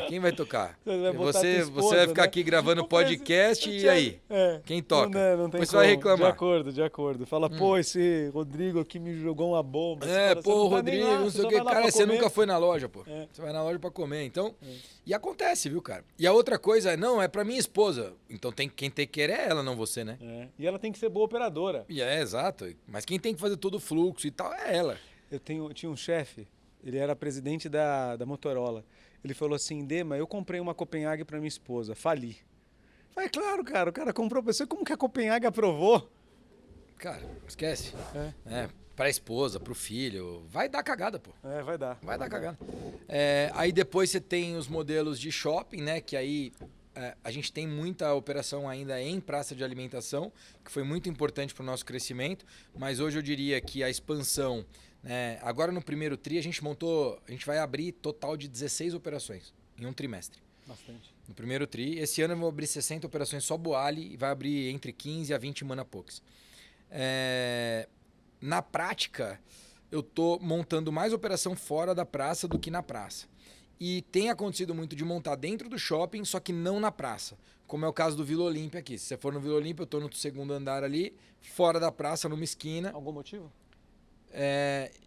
Speaker 4: quem vai tocar?
Speaker 1: Você vai botar tua esposa,
Speaker 4: Você vai ficar
Speaker 1: né?
Speaker 4: aqui gravando
Speaker 1: Não, mas
Speaker 4: podcast e aí? Quem toca?
Speaker 1: Não tem
Speaker 4: Depois você vai
Speaker 1: como.
Speaker 4: reclamar.
Speaker 1: De acordo. Fala, pô, esse Rodrigo aqui me jogou uma bomba. Você fala, você
Speaker 4: Pô,
Speaker 1: não tá nem
Speaker 4: Rodrigo,
Speaker 1: lá,
Speaker 4: não sei
Speaker 1: só
Speaker 4: o que.
Speaker 1: vai lá
Speaker 4: Cara,
Speaker 1: pra
Speaker 4: você
Speaker 1: comer.
Speaker 4: nunca foi na loja, pô.
Speaker 1: É.
Speaker 4: Você vai na loja pra comer, então... E acontece, viu, cara? E a outra coisa é pra minha esposa. Então quem tem que querer é ela, não você, né?
Speaker 1: E ela tem que ser boa operadora.
Speaker 4: E exato. Mas quem tem que fazer todo o fluxo e tal é ela.
Speaker 1: Eu tinha um chefe, ele era presidente da Motorola. Ele falou assim, Dema, eu comprei uma Copenhague para minha esposa, fali. Falei, claro, cara, o cara comprou pra você, como que a Copenhague aprovou?
Speaker 4: Cara, esquece. Pra esposa, pro filho, vai dar cagada, pô.
Speaker 1: Vai dar.
Speaker 4: Vai dar cagada. Aí depois você tem os modelos de shopping, né? Que aí a gente tem muita operação ainda em praça de alimentação, que foi muito importante para o nosso crescimento. Mas hoje eu diria que a expansão, né, agora no primeiro tri a gente vai abrir total de 16 operações em um trimestre.
Speaker 1: Bastante.
Speaker 4: No primeiro tri. Esse ano eu vou abrir 60 operações só Boali e vai abrir entre 15 a 20 Manapokes. Na prática, eu estou montando mais operação fora da praça do que na praça. E tem acontecido muito de montar dentro do shopping, só que não na praça. Como é o caso do Vila Olímpia aqui. Se você for no Vila Olímpia, eu estou no segundo andar ali, fora da praça, numa esquina.
Speaker 1: Algum motivo?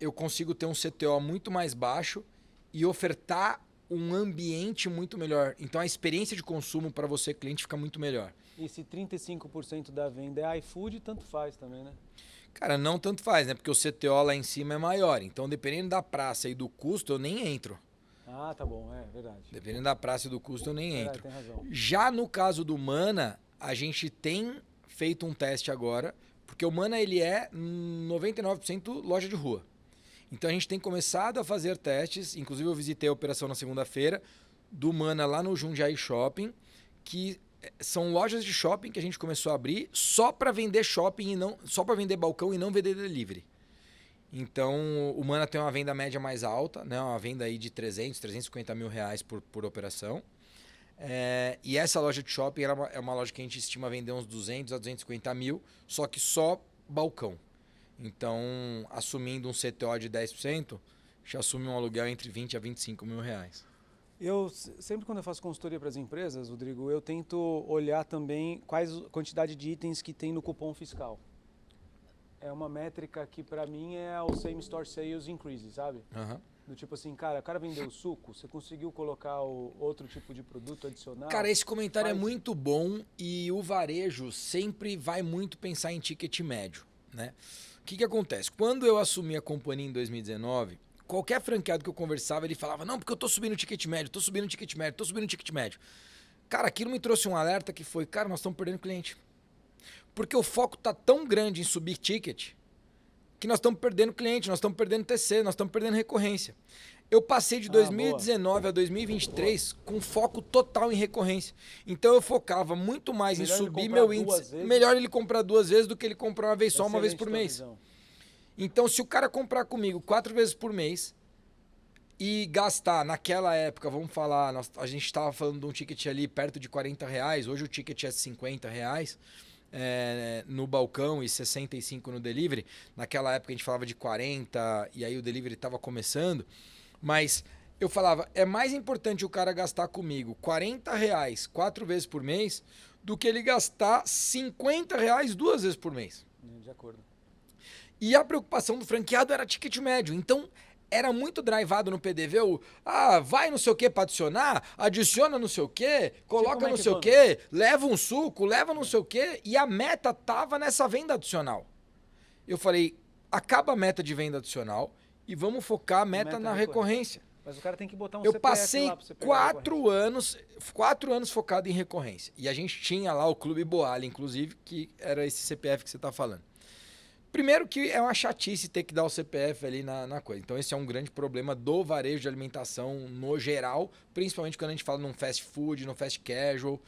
Speaker 4: eu consigo ter um CTO muito mais baixo e ofertar um ambiente muito melhor. Então a experiência de consumo para você, cliente, fica muito melhor.
Speaker 1: E se 35% da venda é iFood, tanto faz também, né?
Speaker 4: Cara, não tanto faz, né? Porque o CTO lá em cima é maior. Então, dependendo da praça e do custo, eu nem entro.
Speaker 1: Ah, tá bom, é verdade.
Speaker 4: Dependendo da praça e do custo, eu nem entro.
Speaker 1: Tem razão.
Speaker 4: Já no caso do Mana, a gente tem feito um teste agora, porque o Mana ele é 99% loja de rua. Então a gente tem começado a fazer testes, inclusive eu visitei a operação na segunda-feira, do Mana lá no Jundiaí Shopping, que são lojas de shopping que a gente começou a abrir só para vender shopping e não só para vender balcão e não vender delivery. Então o Mana tem uma venda média mais alta, né? Uma venda aí de 350 mil reais por operação. E essa loja de shopping é uma loja que a gente estima vender uns 200 a 250 mil, só que só balcão. Então, assumindo um CTO de 10%, já assume um aluguel entre 20 a 25 mil reais.
Speaker 1: Sempre quando eu faço consultoria para as empresas, Rodrigo, eu tento olhar também quais a quantidade de itens que tem no cupom fiscal. É uma métrica que para mim é o Same Store Sales Increase, sabe?
Speaker 4: Uhum.
Speaker 1: Do tipo assim, cara, o cara vendeu suco, você conseguiu colocar outro tipo de produto adicional?
Speaker 4: Cara, esse comentário é muito bom e o varejo sempre vai muito pensar em ticket médio, né? O que acontece? Quando eu assumi a companhia em 2019, qualquer franqueado que eu conversava, ele falava, não, porque eu tô subindo o ticket médio, tô subindo o ticket médio, tô subindo o ticket médio. Cara, aquilo me trouxe um alerta que foi, cara, nós estamos perdendo cliente. Porque o foco tá tão grande em subir ticket que nós estamos perdendo cliente, nós estamos perdendo TC, nós estamos perdendo recorrência. Eu passei de 2019 a 2023 com foco total em recorrência. Então eu focava muito mais em subir meu índice. Melhor ele comprar 2 vezes do que ele comprar uma vez só, uma vez por mês. Então se o cara comprar comigo 4 vezes por mês e gastar naquela época, vamos falar, a gente estava falando de um ticket ali perto de R$40, hoje o ticket é R$50. No balcão e 65 no delivery. Naquela época a gente falava de 40 e aí o delivery estava começando. Mas eu falava, é mais importante o cara gastar comigo R$40 4 vezes por mês do que ele gastar R$50 2 vezes por mês.
Speaker 1: De acordo.
Speaker 4: E a preocupação do franqueado era ticket médio. Então era muito drivado no PDV, vai não sei o que para adicionar, adiciona não sei o que, coloca não sei o que, leva um suco, leva não sei o que, e a meta tava nessa venda adicional. Eu falei, acaba a meta de venda adicional e vamos focar a meta na recorrência.
Speaker 1: Mas o cara tem que botar um
Speaker 4: CPF.
Speaker 1: Eu
Speaker 4: Eu passei 4 anos focado em recorrência. E a gente tinha lá o Clube Boali, inclusive, que era esse CPF que você tá falando. Primeiro que é uma chatice ter que dar o CPF ali na coisa. Então esse é um grande problema do varejo de alimentação no geral, principalmente quando a gente fala num fast food, no fast casual.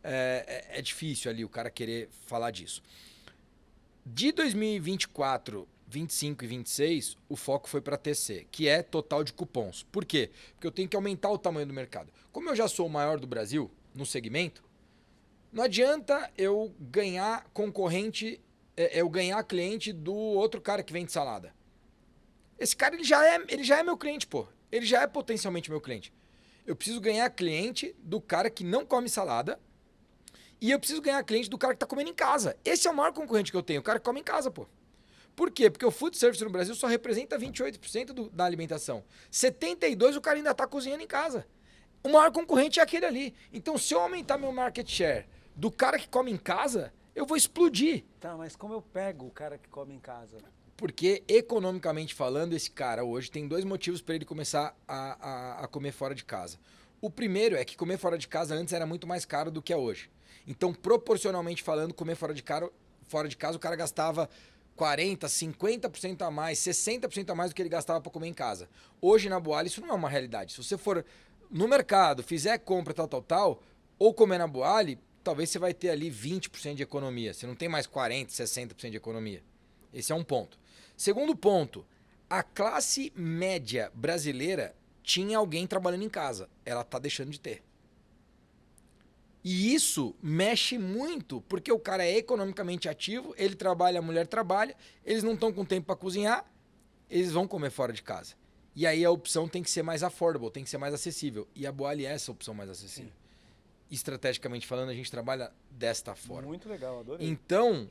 Speaker 4: É difícil ali o cara querer falar disso. De 2024, 25 e 26, o foco foi para TC, que é total de cupons. Por quê? Porque eu tenho que aumentar o tamanho do mercado. Como eu já sou o maior do Brasil no segmento, não adianta eu ganhar concorrente, eu ganhar cliente do outro cara que vende salada. Esse cara ele já é meu cliente, pô. Ele já é potencialmente meu cliente. Eu preciso ganhar cliente do cara que não come salada e eu preciso ganhar cliente do cara que tá comendo em casa. Esse é o maior concorrente que eu tenho, o cara que come em casa, pô. Por quê? Porque o food service no Brasil só representa 28% da alimentação. 72% o cara ainda tá cozinhando em casa. O maior concorrente é aquele ali. Então, se eu aumentar meu market share do cara que come em casa, eu vou explodir.
Speaker 1: Tá, mas como eu pego o cara que come em casa?
Speaker 4: Porque, economicamente falando, esse cara hoje tem 2 motivos para ele começar a comer fora de casa. O primeiro é que comer fora de casa antes era muito mais caro do que é hoje. Então, proporcionalmente falando, comer fora de casa, o cara gastava 40%, 50% a mais, 60% a mais do que ele gastava para comer em casa. Hoje, na Boali, isso não é uma realidade. Se você for no mercado, fizer compra, tal, ou comer na Boali, talvez você vai ter ali 20% de economia. Você não tem mais 40%, 60% de economia. Esse é um ponto. Segundo ponto, a classe média brasileira tinha alguém trabalhando em casa. Ela está deixando de ter. E isso mexe muito, porque o cara é economicamente ativo, ele trabalha, a mulher trabalha, eles não estão com tempo para cozinhar, eles vão comer fora de casa. E aí a opção tem que ser mais affordable, tem que ser mais acessível. E a Boali é essa opção mais acessível. Sim. Estrategicamente falando, a gente trabalha desta forma.
Speaker 1: Muito legal, adorei.
Speaker 4: Então,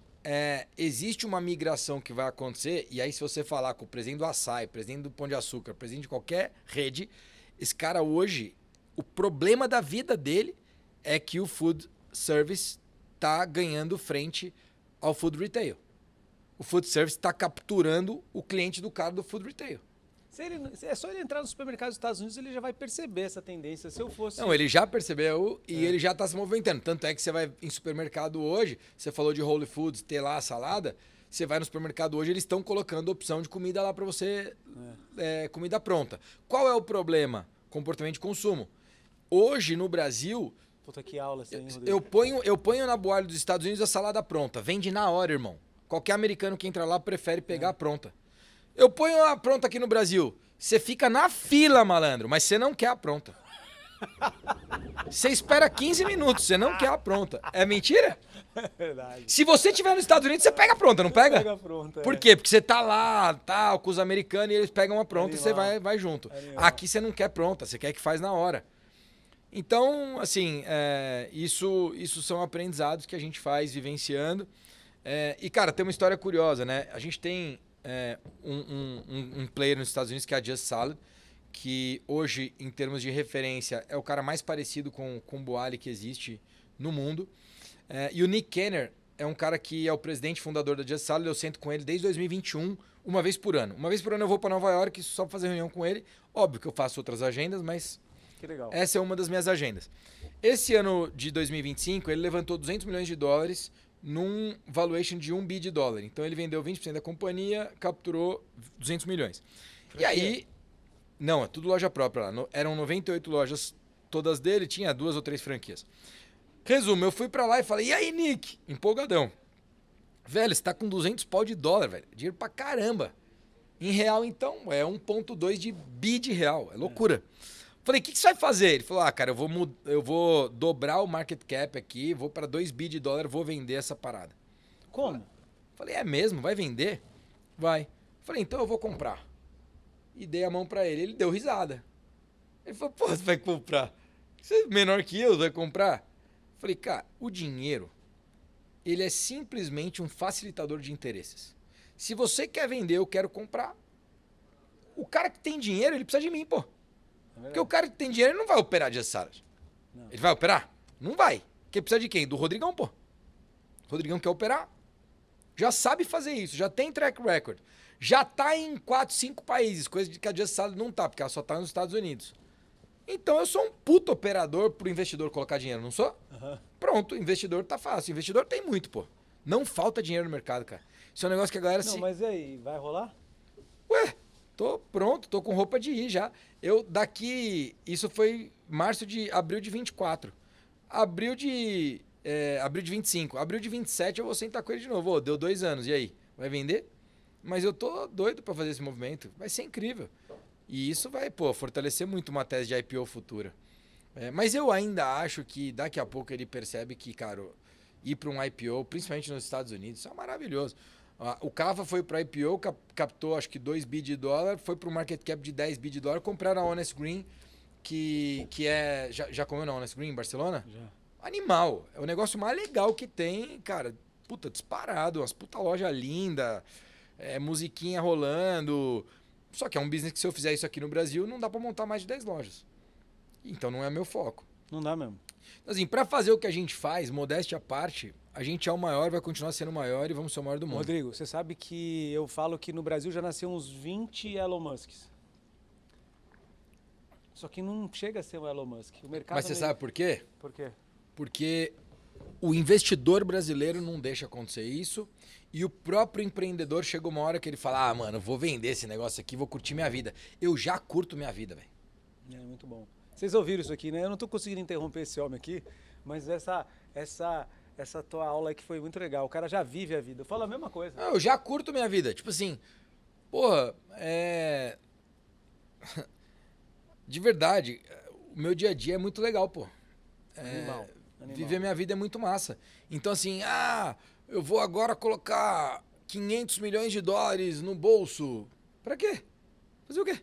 Speaker 4: existe uma migração que vai acontecer, e aí se você falar com o presidente do Açaí, presidente do Pão de Açúcar, presidente de qualquer rede, esse cara hoje, o problema da vida dele é que o food service está ganhando frente ao food retail. O food service está capturando o cliente do cara do food retail.
Speaker 1: É só ele entrar no supermercado dos Estados Unidos, ele já vai perceber essa tendência. Se eu fosse...
Speaker 4: Não, ele já percebeu e ele já está se movimentando. Tanto é que você vai em supermercado hoje, você falou de Whole Foods, ter lá a salada, você vai no supermercado hoje, eles estão colocando opção de comida lá para você, comida pronta. Qual é o problema? Comportamento de consumo. Hoje, no Brasil,
Speaker 1: Puta, que aula essa, hein, Rodrigo?
Speaker 4: eu ponho na Boalha dos Estados Unidos a salada pronta. Vende na hora, irmão. Qualquer americano que entra lá prefere pegar a pronta. Eu ponho a pronta aqui no Brasil. Você fica na fila, malandro, mas você não quer a pronta. Você espera 15 minutos, você não quer a pronta. É mentira?
Speaker 1: É verdade.
Speaker 4: Se você estiver nos Estados Unidos, você pega a pronta, não pega?
Speaker 1: Pega a pronta,
Speaker 4: Por quê? Porque você tá lá, tal, com os americanos e eles pegam a pronta e você
Speaker 1: Animal.
Speaker 4: vai junto.
Speaker 1: Animal.
Speaker 4: Aqui você não quer pronta, você quer que faz na hora. Então, assim, isso são aprendizados que a gente faz vivenciando. E, cara, tem uma história curiosa, né? A gente tem um player nos Estados Unidos que é a Just Salad, que hoje, em termos de referência, é o cara mais parecido com o Boali que existe no mundo. E o Nick Kenner é um cara que é o presidente fundador da Just Salad. Eu sento com ele desde 2021, uma vez por ano. Uma vez por ano eu vou para Nova York só pra fazer reunião com ele. Óbvio que eu faço outras agendas, mas
Speaker 1: Que legal.
Speaker 4: essa é uma das minhas agendas. Esse ano de 2025, ele levantou $200 milhões num valuation de $1 bi. Então ele vendeu 20% da companhia, capturou 200 milhões. E aí... Não, é tudo loja própria lá. Eram 98 lojas, todas dele, tinha 2 ou 3 franquias. Resumo, eu fui pra lá e falei, e aí, Nick? Empolgadão. Velho, você tá com 200 pau de dólar, velho. Dinheiro pra caramba. Em real, então, é 1,2 de bi de real. É loucura. Falei, o que você vai fazer? Ele falou, cara, eu vou dobrar o market cap aqui, vou pra 2 bi de dólar, vou vender essa parada.
Speaker 1: Como?
Speaker 4: Falei, é mesmo? Vai vender? Vai. Falei, então eu vou comprar. E dei a mão pra ele. Ele deu risada. Ele falou, pô, você vai comprar? Você é menor que eu, vai comprar? Falei, cara, o dinheiro, ele é simplesmente um facilitador de interesses. Se você quer vender, eu quero comprar. O cara que tem dinheiro, ele precisa de mim, pô. Porque o cara que tem dinheiro, ele não vai operar de Salad. Ele vai operar? Não vai. Porque precisa de quem? Do Rodrigão, pô. O Rodrigão quer operar. Já sabe fazer isso, já tem track record. Já tá em 4, 5 países, coisa que a Just Salad não tá, porque ela só tá nos Estados Unidos. Então eu sou um puto operador pro investidor colocar dinheiro, não sou? Pronto, investidor tá fácil. Investidor tem muito, pô. Não falta dinheiro no mercado, cara. Isso é um negócio que a galera...
Speaker 1: Não, mas e aí, vai rolar?
Speaker 4: Ué, tô pronto, tô com roupa de ir já. Isso foi abril de 24. Abril de 25. Abril de 27 eu vou sentar com ele de novo. Ô, deu 2 anos, e aí? Vai vender? Mas eu tô doido pra fazer esse movimento. Vai ser incrível. E isso vai, fortalecer muito uma tese de IPO futura. Mas eu ainda acho que daqui a pouco ele percebe que, cara, ir para um IPO, principalmente nos Estados Unidos, isso é maravilhoso. O Cava foi para IPO, captou acho que 2 bi de dólar, foi para o market cap de 10 bi de dólar, compraram a Honest Green, que é... Já comeu na Honest Green em Barcelona?
Speaker 1: Já.
Speaker 4: Animal. É o negócio mais legal que tem, cara. Puta, disparado. Umas puta loja linda, musiquinha rolando. Só que é um business que se eu fizer isso aqui no Brasil, não dá para montar mais de 10 lojas. Então não é meu foco.
Speaker 1: Não dá mesmo.
Speaker 4: Assim, para fazer o que a gente faz, modéstia à parte, a gente é o maior, vai continuar sendo o maior e vamos ser o maior do mundo.
Speaker 1: Rodrigo, você sabe que eu falo que no Brasil já nasceu uns 20 Elon Musks. Só que não chega a ser um Elon Musk. O mercado
Speaker 4: Mas você sabe por quê?
Speaker 1: Por quê?
Speaker 4: Porque o investidor brasileiro não deixa acontecer isso e o próprio empreendedor chegou uma hora que ele fala, mano, vou vender esse negócio aqui, vou curtir minha vida. Eu já curto minha vida, velho.
Speaker 1: É muito bom. Vocês ouviram isso aqui, né? Eu não tô conseguindo interromper esse homem aqui, mas essa tua aula aqui foi muito legal. O cara já vive a vida. Eu falo a mesma coisa.
Speaker 4: Eu já curto minha vida. Tipo assim, porra, de verdade, o meu dia a dia é muito legal, pô.
Speaker 1: Animal.
Speaker 4: Viver minha vida é muito massa. Então assim, eu vou agora colocar 500 milhões de dólares no bolso. Pra quê? Fazer o quê?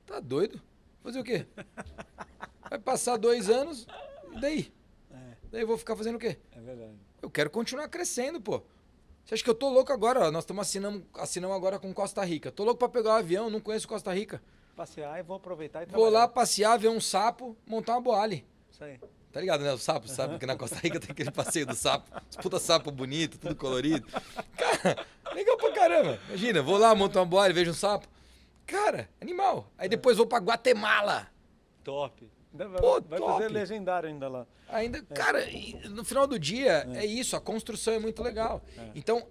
Speaker 4: Tá doido? Fazer o quê? Vai passar 2 anos, e daí? Daí eu vou ficar fazendo o quê?
Speaker 1: É verdade.
Speaker 4: Eu quero continuar crescendo, pô. Você acha que eu tô louco agora? Ó, nós estamos assinamos agora com Costa Rica. Tô louco para pegar um avião, não conheço Costa Rica.
Speaker 1: Passear e vou aproveitar e
Speaker 4: Vou
Speaker 1: trabalhar.
Speaker 4: lá passear, ver um sapo, montar uma boali.
Speaker 1: Isso aí.
Speaker 4: Tá ligado, né? O sapo, sabe que na Costa Rica tem aquele passeio do sapo. Os puta sapo bonito, tudo colorido. Cara, legal pra caramba. Imagina, vou lá, monto uma bola, vejo um sapo. Cara, animal. Aí depois vou pra Guatemala.
Speaker 1: Top.
Speaker 4: Pô,
Speaker 1: Vai
Speaker 4: top.
Speaker 1: fazer legendário ainda lá.
Speaker 4: Ainda, cara, no final do dia, é isso, a construção é muito legal. Então,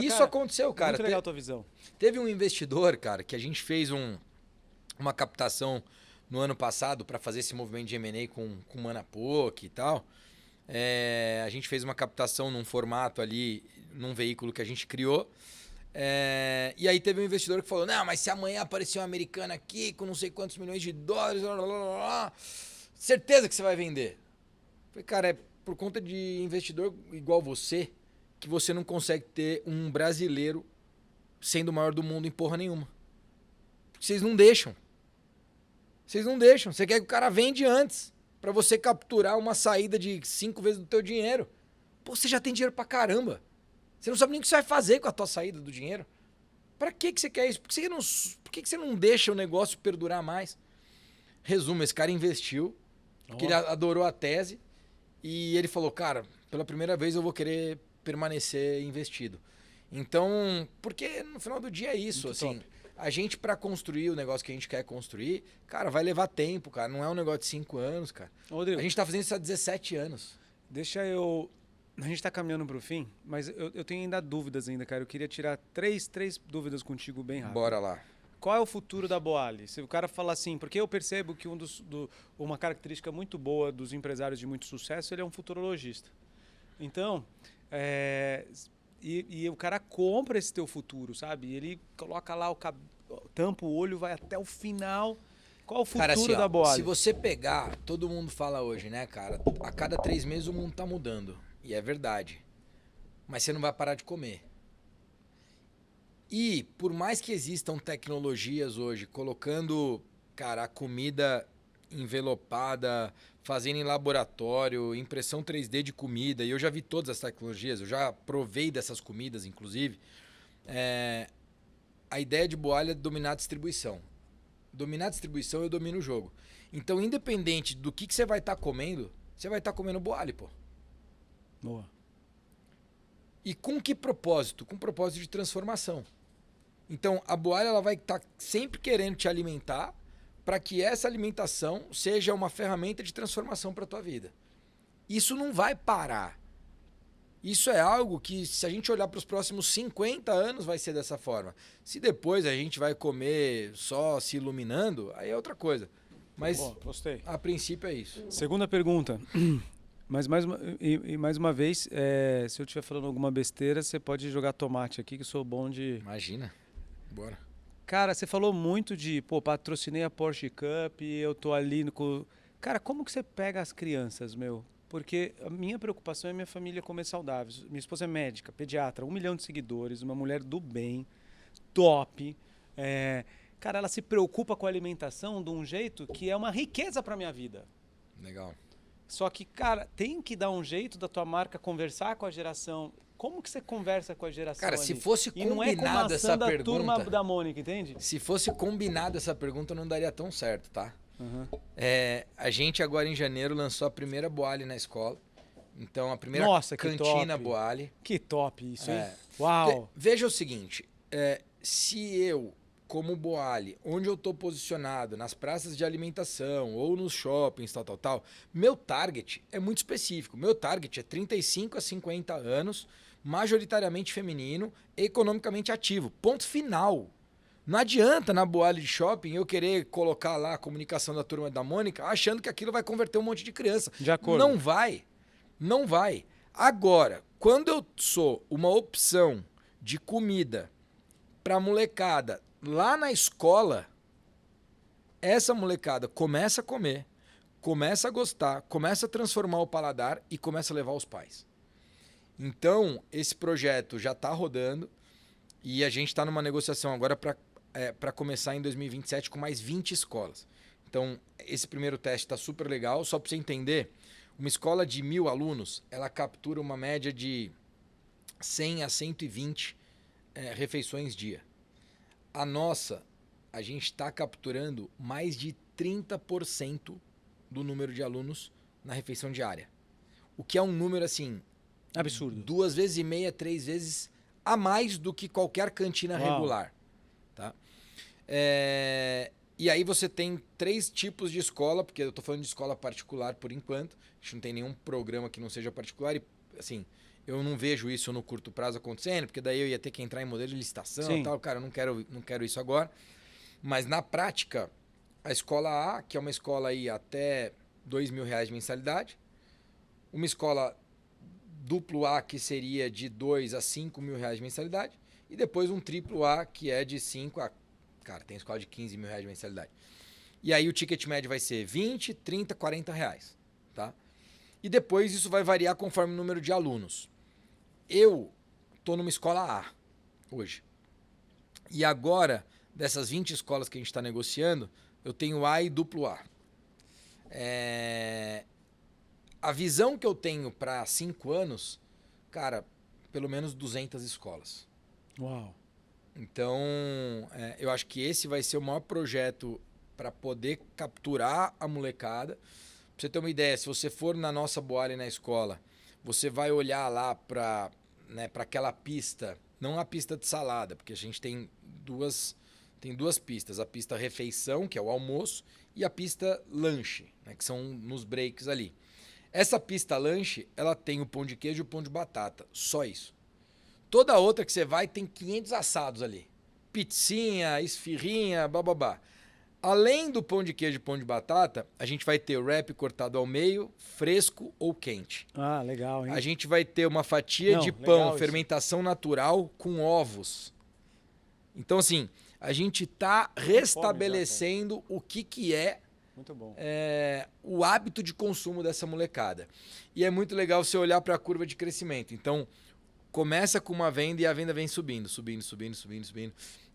Speaker 4: isso
Speaker 1: cara,
Speaker 4: aconteceu, cara.
Speaker 1: Muito legal a tua visão.
Speaker 4: Teve um investidor, cara, que a gente fez uma captação no ano passado para fazer esse movimento de M&A com o Manapoc e tal. A gente fez uma captação num formato ali, num veículo que a gente criou. E aí teve um investidor que falou, não, mas se amanhã aparecer um americano aqui com não sei quantos milhões de dólares, blá, blá, blá, blá, certeza que você vai vender. Eu falei, cara, é por conta de investidor igual você que você não consegue ter um brasileiro sendo o maior do mundo em porra nenhuma. Porque vocês não deixam. Vocês não deixam. Você quer que o cara vende antes para você capturar uma saída de 5 vezes do teu dinheiro. Pô, você já tem dinheiro pra caramba. Você não sabe nem o que você vai fazer com a tua saída do dinheiro. Pra que você quer isso? Por que você não deixa o negócio perdurar mais? Resumo, esse cara investiu, porque ele adorou a tese e ele falou, cara, pela primeira vez eu vou querer permanecer investido. Então, porque no final do dia é isso,
Speaker 1: Muito
Speaker 4: assim,
Speaker 1: top.
Speaker 4: a gente pra construir o negócio que a gente quer construir, cara, vai levar tempo, cara, não é um negócio de 5 anos, cara.
Speaker 1: Rodrigo,
Speaker 4: A gente tá fazendo isso há 17 anos.
Speaker 1: deixa eu... A gente tá caminhando pro fim, mas eu tenho ainda dúvidas ainda, cara. Eu queria tirar três dúvidas contigo bem rápido.
Speaker 4: Bora lá.
Speaker 1: Qual é o futuro da Boali? Se o cara falar assim, porque eu percebo que uma característica muito boa dos empresários de muito sucesso, ele é um futurologista. Então, e o cara compra esse teu futuro, sabe? Ele coloca lá tampa o olho, vai até o final. Qual o futuro
Speaker 4: Cara, assim,
Speaker 1: da
Speaker 4: ó,
Speaker 1: Boali?
Speaker 4: se você pegar, todo mundo fala hoje, né, cara? A cada 3 meses o mundo tá mudando. E é verdade. Mas você não vai parar de comer. E por mais que existam tecnologias hoje colocando, cara, a comida envelopada, fazendo em laboratório, impressão 3D de comida, e eu já vi todas as tecnologias, eu já provei dessas comidas, inclusive, a ideia de Boali é dominar a distribuição. Dominar a distribuição, eu domino o jogo. Então, independente do que você vai estar comendo, você vai estar comendo Boali, pô.
Speaker 1: Boa.
Speaker 4: E com que propósito? Com propósito de transformação. Então, a Boali ela vai estar sempre querendo te alimentar para que essa alimentação seja uma ferramenta de transformação para a tua vida. Isso não vai parar. Isso é algo que, se a gente olhar para os próximos 50 anos, vai ser dessa forma. Se depois a gente vai comer só se iluminando, aí é outra coisa. Mas,
Speaker 1: Boa, gostei.
Speaker 4: a princípio, é isso.
Speaker 1: Segunda pergunta. Mas mais uma vez, se eu estiver falando alguma besteira, você pode jogar tomate aqui, que eu sou bom de...
Speaker 4: Imagina. Bora.
Speaker 1: Cara, você falou muito de, patrocinei a Porsche Cup, eu tô ali no... Cara, como que você pega as crianças, meu? Porque a minha preocupação é minha família comer saudável. Minha esposa é médica, pediatra, 1 milhão de seguidores, uma mulher do bem, top. Cara, ela se preocupa com a alimentação de um jeito que é uma riqueza pra minha vida.
Speaker 4: Legal.
Speaker 1: Só que, cara, tem que dar um jeito da tua marca conversar com a geração. Como que você conversa com a geração
Speaker 4: Cara,
Speaker 1: ali?
Speaker 4: se fosse
Speaker 1: E não é como a
Speaker 4: combinado essa
Speaker 1: ação da
Speaker 4: pergunta...
Speaker 1: turma da Mônica, entende?
Speaker 4: Se fosse combinado essa pergunta, não daria tão certo, tá?
Speaker 1: Uhum.
Speaker 4: A gente agora em janeiro lançou a primeira Boali na escola. Então, a primeira
Speaker 1: Nossa, que
Speaker 4: cantina
Speaker 1: top.
Speaker 4: Boali.
Speaker 1: Que top isso, hein?
Speaker 4: É.
Speaker 1: Uau!
Speaker 4: Veja o seguinte, se eu, como Boali, onde eu estou posicionado, nas praças de alimentação ou nos shoppings, tal, meu target é muito específico. Meu target é 35 a 50 anos, majoritariamente feminino, economicamente ativo. Ponto final. Não adianta na Boali de shopping eu querer colocar lá a comunicação da turma da Mônica achando que aquilo vai converter um monte de criança.
Speaker 1: De acordo.
Speaker 4: Não vai. Não vai. Agora, quando eu sou uma opção de comida para molecada lá na escola, essa molecada começa a comer, começa a gostar, começa a transformar o paladar e começa a levar os pais. Então, esse projeto já está rodando e a gente está numa negociação agora para começar em 2027 com mais 20 escolas. Então, esse primeiro teste está super legal. Só para você entender, uma escola de 1.000 alunos, ela captura uma média de 100 a 120 refeições dia. A nossa, a gente está capturando mais de 30% do número de alunos na refeição diária. O que é um número, assim...
Speaker 1: Absurdo.
Speaker 4: 2,5 vezes, 3 vezes a mais do que qualquer cantina regular. Tá? E aí você tem 3 tipos de escola, porque eu estou falando de escola particular por enquanto. A gente não tem nenhum programa que não seja particular. E, assim, eu não vejo isso no curto prazo acontecendo, porque daí eu ia ter que entrar em modelo de licitação e tal. Cara, eu não quero isso agora. Mas na prática, a escola A, que é uma escola aí até R$2.000 de mensalidade, uma escola duplo A, que seria de R$2.000 a R$5.000 de mensalidade, e depois um triplo A, que é de 5 a... Cara, tem escola de R$15.000 de mensalidade. E aí o ticket médio vai ser 20, 30, R$40, tá? E depois isso vai variar conforme o número de alunos. Eu tô numa escola A hoje. E agora, dessas 20 escolas que a gente está negociando, eu tenho A e duplo A. A visão que eu tenho para 5 anos, cara, pelo menos 200 escolas.
Speaker 1: Uau.
Speaker 4: Então, eu acho que esse vai ser o maior projeto para poder capturar a molecada. Pra você ter uma ideia, se você for na nossa Boali na escola, você vai olhar lá para aquela pista, não a pista de salada, porque a gente tem duas pistas. A pista refeição, que é o almoço, e a pista lanche, né, que são nos breaks ali. Essa pista lanche, ela tem o pão de queijo e o pão de batata. Só isso. Toda outra que você vai tem 500 assados ali. Pizzinha, esfirrinha, bababá. Além do pão de queijo e pão de batata, a gente vai ter o wrap cortado ao meio, fresco ou quente.
Speaker 1: Ah, legal, hein?
Speaker 4: A gente vai ter uma fatia de pão, fermentação natural com ovos. Então, assim, a gente está restabelecendo o que é
Speaker 1: muito bom.
Speaker 4: O hábito de consumo dessa molecada. E é muito legal você olhar para a curva de crescimento. Então, começa com uma venda e a venda vem subindo.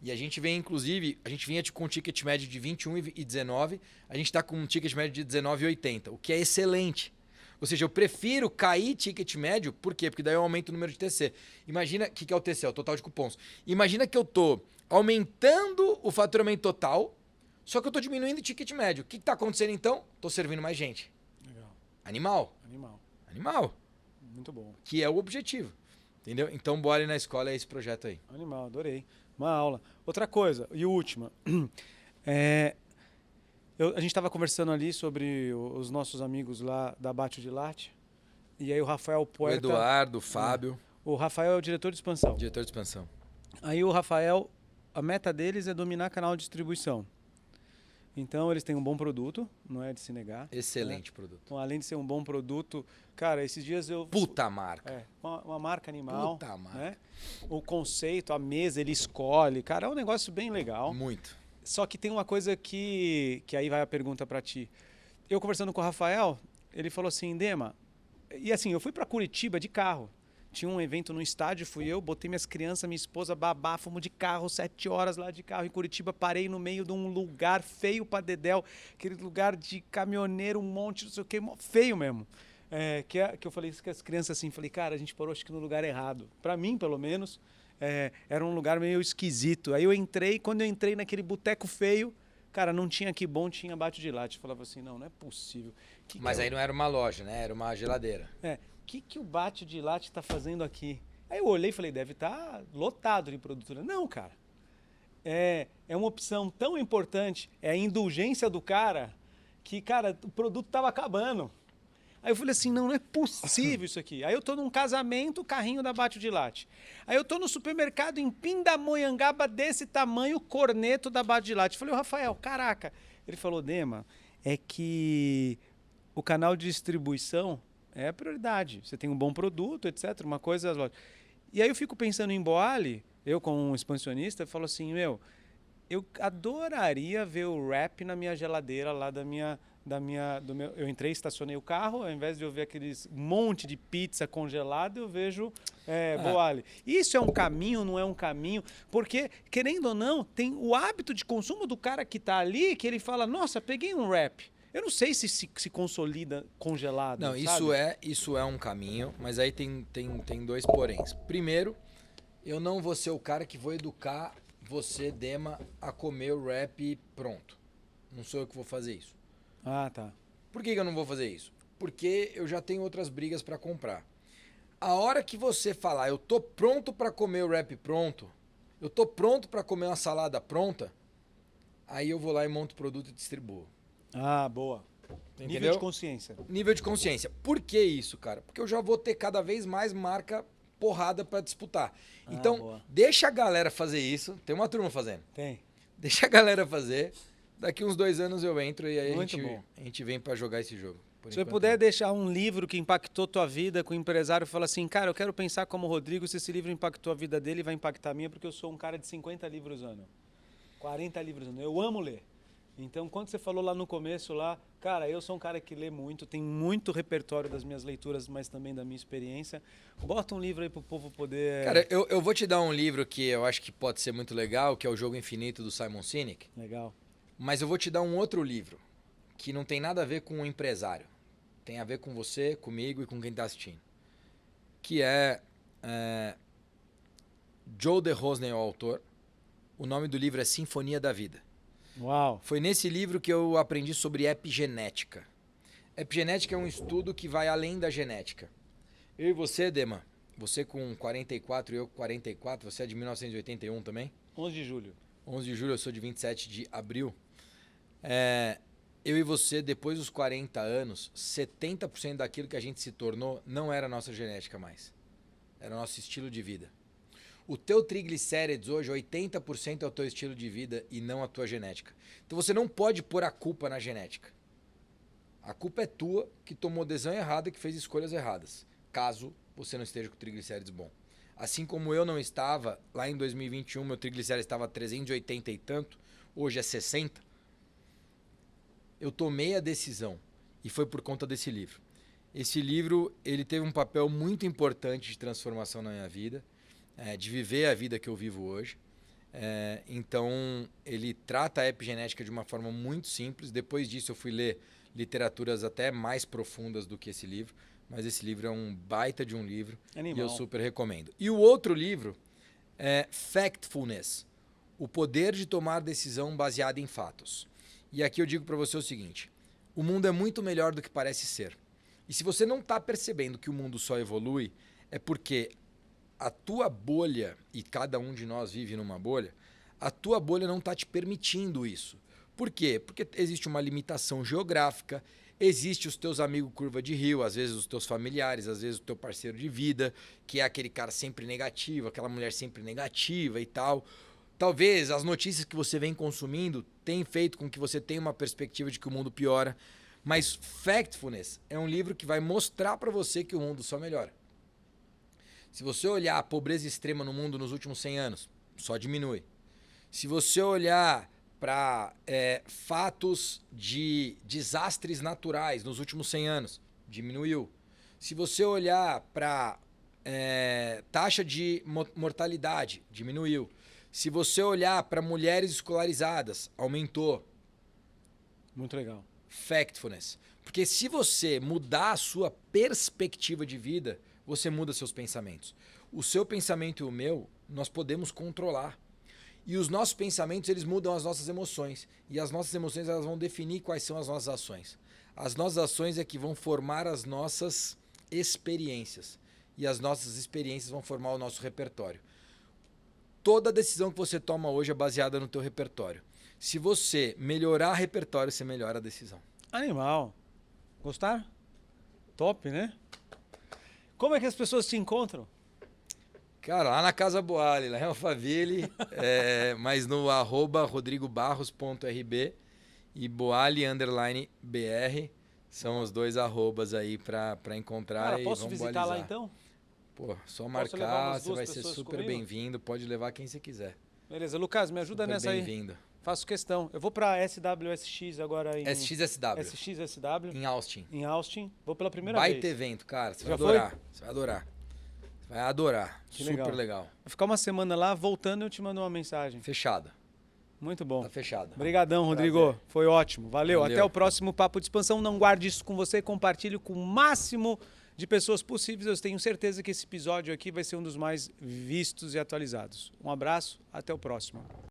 Speaker 4: E a gente vem, inclusive, a gente vinha com um ticket médio de 21 e 19, a gente está com um ticket médio de 19,80, o que é excelente. Ou seja, eu prefiro cair ticket médio, por quê? Porque daí eu aumento o número de TC. Imagina, o que é o TC? É o total de cupons. Imagina que eu estou aumentando o faturamento total, só que eu estou diminuindo o ticket médio. O que está acontecendo então? Estou servindo mais gente.
Speaker 1: Legal.
Speaker 4: Animal.
Speaker 1: Muito bom.
Speaker 4: Que é o objetivo. Entendeu? Então, Boali na escola é esse projeto aí.
Speaker 1: Animal, adorei. Uma aula. Outra coisa, e última. A gente estava conversando ali sobre os nossos amigos lá da Bate de Latte. E aí o Rafael Puerta...
Speaker 4: O Eduardo, o Fábio.
Speaker 1: O Rafael é o diretor de expansão.
Speaker 4: Diretor de expansão.
Speaker 1: Aí o Rafael, a meta deles é dominar canal de distribuição. Então eles têm um bom produto, não é de se negar.
Speaker 4: Excelente,
Speaker 1: né?
Speaker 4: produto.
Speaker 1: Então, além de ser um bom produto, cara, esses dias eu...
Speaker 4: Puta marca.
Speaker 1: Uma marca animal.
Speaker 4: Puta marca.
Speaker 1: Né? O conceito, a mesa, ele escolhe. Cara, é um negócio bem legal.
Speaker 4: Muito.
Speaker 1: Só que tem uma coisa que aí vai a pergunta pra ti. Eu conversando com o Rafael, ele falou assim, Dema, e assim, eu fui pra Curitiba de carro. Tinha um evento no estádio, fui eu, botei minhas crianças, minha esposa, babá, fomos de carro, 7 horas lá de carro em Curitiba, parei no meio de um lugar feio pra dedéu, aquele lugar de caminhoneiro, um monte, não sei o que, feio mesmo. Que eu falei isso com as crianças assim, falei, cara, a gente parou acho que no lugar errado. Pra mim, pelo menos, era um lugar meio esquisito. Aí eu entrei, quando eu entrei naquele boteco feio, cara, não tinha que bom, tinha Bate de Latte. Eu falava assim, não é possível.
Speaker 4: Mas aí não era uma loja, né? Era uma geladeira.
Speaker 1: O que o Bate de Latte está fazendo aqui? Aí eu olhei e falei, deve estar lotado de produto. Não, cara. É uma opção tão importante, é a indulgência do cara, que, cara, o produto estava acabando. Aí eu falei assim, não é possível isso aqui. Aí eu tô num casamento, carrinho da Bate de Latte. Aí eu tô no supermercado em Pindamonhangaba, desse tamanho, corneto da Bate de Latte. Eu falei, Rafael, caraca. Ele falou, Dema, é que o canal de distribuição é a prioridade. Você tem um bom produto, etc. Uma coisa... E aí eu fico pensando em Boali, eu como um expansionista, falo assim, eu adoraria ver o wrap na minha geladeira lá eu entrei, estacionei o carro, ao invés de eu ver aqueles monte de pizza congelada, eu vejo Boali. Isso é um caminho, não é um caminho? Porque, querendo ou não, tem o hábito de consumo do cara que está ali, que ele fala, nossa, peguei um wrap. Eu não sei se consolida congelado.
Speaker 4: Não,
Speaker 1: sabe?
Speaker 4: isso é um caminho, mas aí tem dois poréns. Primeiro, eu não vou ser o cara que vou educar você, Dema, a comer o wrap pronto. Não sou eu que vou fazer isso.
Speaker 1: Ah, tá.
Speaker 4: Por que eu não vou fazer isso? Porque eu já tenho outras brigas para comprar. A hora que você falar, eu tô pronto para comer o wrap pronto, eu tô pronto para comer uma salada pronta, aí eu vou lá e monto o produto e distribuo.
Speaker 1: Ah, boa.
Speaker 4: Entendeu?
Speaker 1: Nível de consciência.
Speaker 4: Nível de consciência. Por que isso, cara? Porque eu já vou ter cada vez mais marca porrada para disputar. Então,
Speaker 1: boa.
Speaker 4: deixa a galera fazer isso. Tem uma turma fazendo.
Speaker 1: Tem.
Speaker 4: Deixa a galera fazer. Daqui uns 2 anos eu entro e aí
Speaker 1: Muito bom.
Speaker 4: a gente vem para jogar esse jogo.
Speaker 1: Se você puder deixar um livro que impactou tua vida com o empresário e falar assim, cara, eu quero pensar como o Rodrigo, se esse livro impactou a vida dele, vai impactar a minha, porque eu sou um cara de 50 livros ano. 40 livros ano. Eu amo ler. Então, quando você falou lá no começo, cara, eu sou um cara que lê muito, tem muito repertório das minhas leituras, mas também da minha experiência. Bota um livro aí pro povo poder...
Speaker 4: Cara, eu vou te dar um livro que eu acho que pode ser muito legal, que é o Jogo Infinito do Simon Sinek.
Speaker 1: Legal.
Speaker 4: Mas eu vou te dar um outro livro, que não tem nada a ver com o empresário. Tem a ver com você, comigo e com quem está assistindo. Que é Joe DeRosnay, o autor. O nome do livro é Sinfonia da Vida.
Speaker 1: Uau.
Speaker 4: Foi nesse livro que eu aprendi sobre epigenética. Epigenética é um estudo que vai além da genética. Eu e você, Dema, você com 44 e eu com 44, você é de 1981 também?
Speaker 1: 11 de julho.
Speaker 4: 11 de julho, eu sou de 27 de abril. Eu e você, depois dos 40 anos, 70% daquilo que a gente se tornou não era a nossa genética mais. Era o nosso estilo de vida. O teu triglicérides hoje, 80% é o teu estilo de vida e não a tua genética. Então você não pode pôr a culpa na genética. A culpa é tua que tomou decisão errada e que fez escolhas erradas, caso você não esteja com o triglicérides bom. Assim como eu não estava, lá em 2021 meu triglicérides estava 380 e tanto, hoje é 60. Eu tomei a decisão e foi por conta desse livro. Esse livro ele teve um papel muito importante de transformação na minha vida, de viver a vida que eu vivo hoje. Então, ele trata a epigenética de uma forma muito simples. Depois disso, eu fui ler literaturas até mais profundas do que esse livro. Mas esse livro é um baita de um livro.
Speaker 1: Animal.
Speaker 4: E eu super recomendo. E o outro livro é Factfulness, o poder de tomar decisão baseada em fatos. E aqui eu digo para você o seguinte, o mundo é muito melhor do que parece ser. E se você não está percebendo que o mundo só evolui, é porque a tua bolha, e cada um de nós vive numa bolha, a tua bolha não está te permitindo isso. Por quê? Porque existe uma limitação geográfica, existe os teus amigos curva de rio, às vezes os teus familiares, às vezes o teu parceiro de vida, que é aquele cara sempre negativo, aquela mulher sempre negativa e tal. Talvez as notícias que você vem consumindo tenham feito com que você tenha uma perspectiva de que o mundo piora. Mas Factfulness é um livro que vai mostrar para você que o mundo só melhora. Se você olhar a pobreza extrema no mundo nos últimos 100 anos, só diminui. Se você olhar para fatos de desastres naturais nos últimos 100 anos, diminuiu. Se você olhar para taxa de mortalidade, diminuiu. Se você olhar para mulheres escolarizadas, aumentou.
Speaker 1: Muito legal.
Speaker 4: Factfulness. Porque se você mudar a sua perspectiva de vida, você muda seus pensamentos. O seu pensamento e o meu, nós podemos controlar. E os nossos pensamentos, eles mudam as nossas emoções. E as nossas emoções, elas vão definir quais são as nossas ações. As nossas ações é que vão formar as nossas experiências. E as nossas experiências vão formar o nosso repertório. Toda decisão que você toma hoje é baseada no teu repertório. Se você melhorar repertório, você melhora a decisão.
Speaker 1: Animal. Gostaram? Top, né? Como é que as pessoas te encontram?
Speaker 4: Cara, lá na Casa Boali, lá em Alphaville, mas no @rodrigobarros.rb e Boali_BR são os dois arrobas aí pra encontrar.
Speaker 1: Cara,
Speaker 4: e
Speaker 1: posso
Speaker 4: vamos
Speaker 1: visitar
Speaker 4: boalizar.
Speaker 1: lá então?
Speaker 4: Pô, só
Speaker 1: levar
Speaker 4: marcar,
Speaker 1: umas
Speaker 4: você
Speaker 1: duas
Speaker 4: vai ser
Speaker 1: pessoas
Speaker 4: super
Speaker 1: comigo?
Speaker 4: bem-vindo, pode levar quem você quiser.
Speaker 1: Beleza, Lucas, me ajuda
Speaker 4: Super
Speaker 1: nessa aí.
Speaker 4: bem-vindo.
Speaker 1: Faço questão. Eu vou pra SWSX agora em...
Speaker 4: SXSW,
Speaker 1: SXSW,
Speaker 4: em Austin.
Speaker 1: em Austin. Vou pela primeira
Speaker 4: Baita
Speaker 1: vez.
Speaker 4: evento, cara, você
Speaker 1: Já
Speaker 4: vai adorar. Você vai adorar. Você vai adorar.
Speaker 1: Que
Speaker 4: Super legal.
Speaker 1: Vou ficar uma semana lá, voltando eu te mando uma mensagem.
Speaker 4: Fechado.
Speaker 1: Muito bom.
Speaker 4: Tá fechado.
Speaker 1: Obrigadão, Rodrigo.
Speaker 4: Prazer.
Speaker 1: Foi ótimo. Valeu.
Speaker 4: Valeu.
Speaker 1: Até o próximo Papo de Expansão. Não guarde isso com você, compartilhe com o máximo de pessoas possíveis. Eu tenho certeza que esse episódio aqui vai ser um dos mais vistos e atualizados. Um abraço, até o próximo.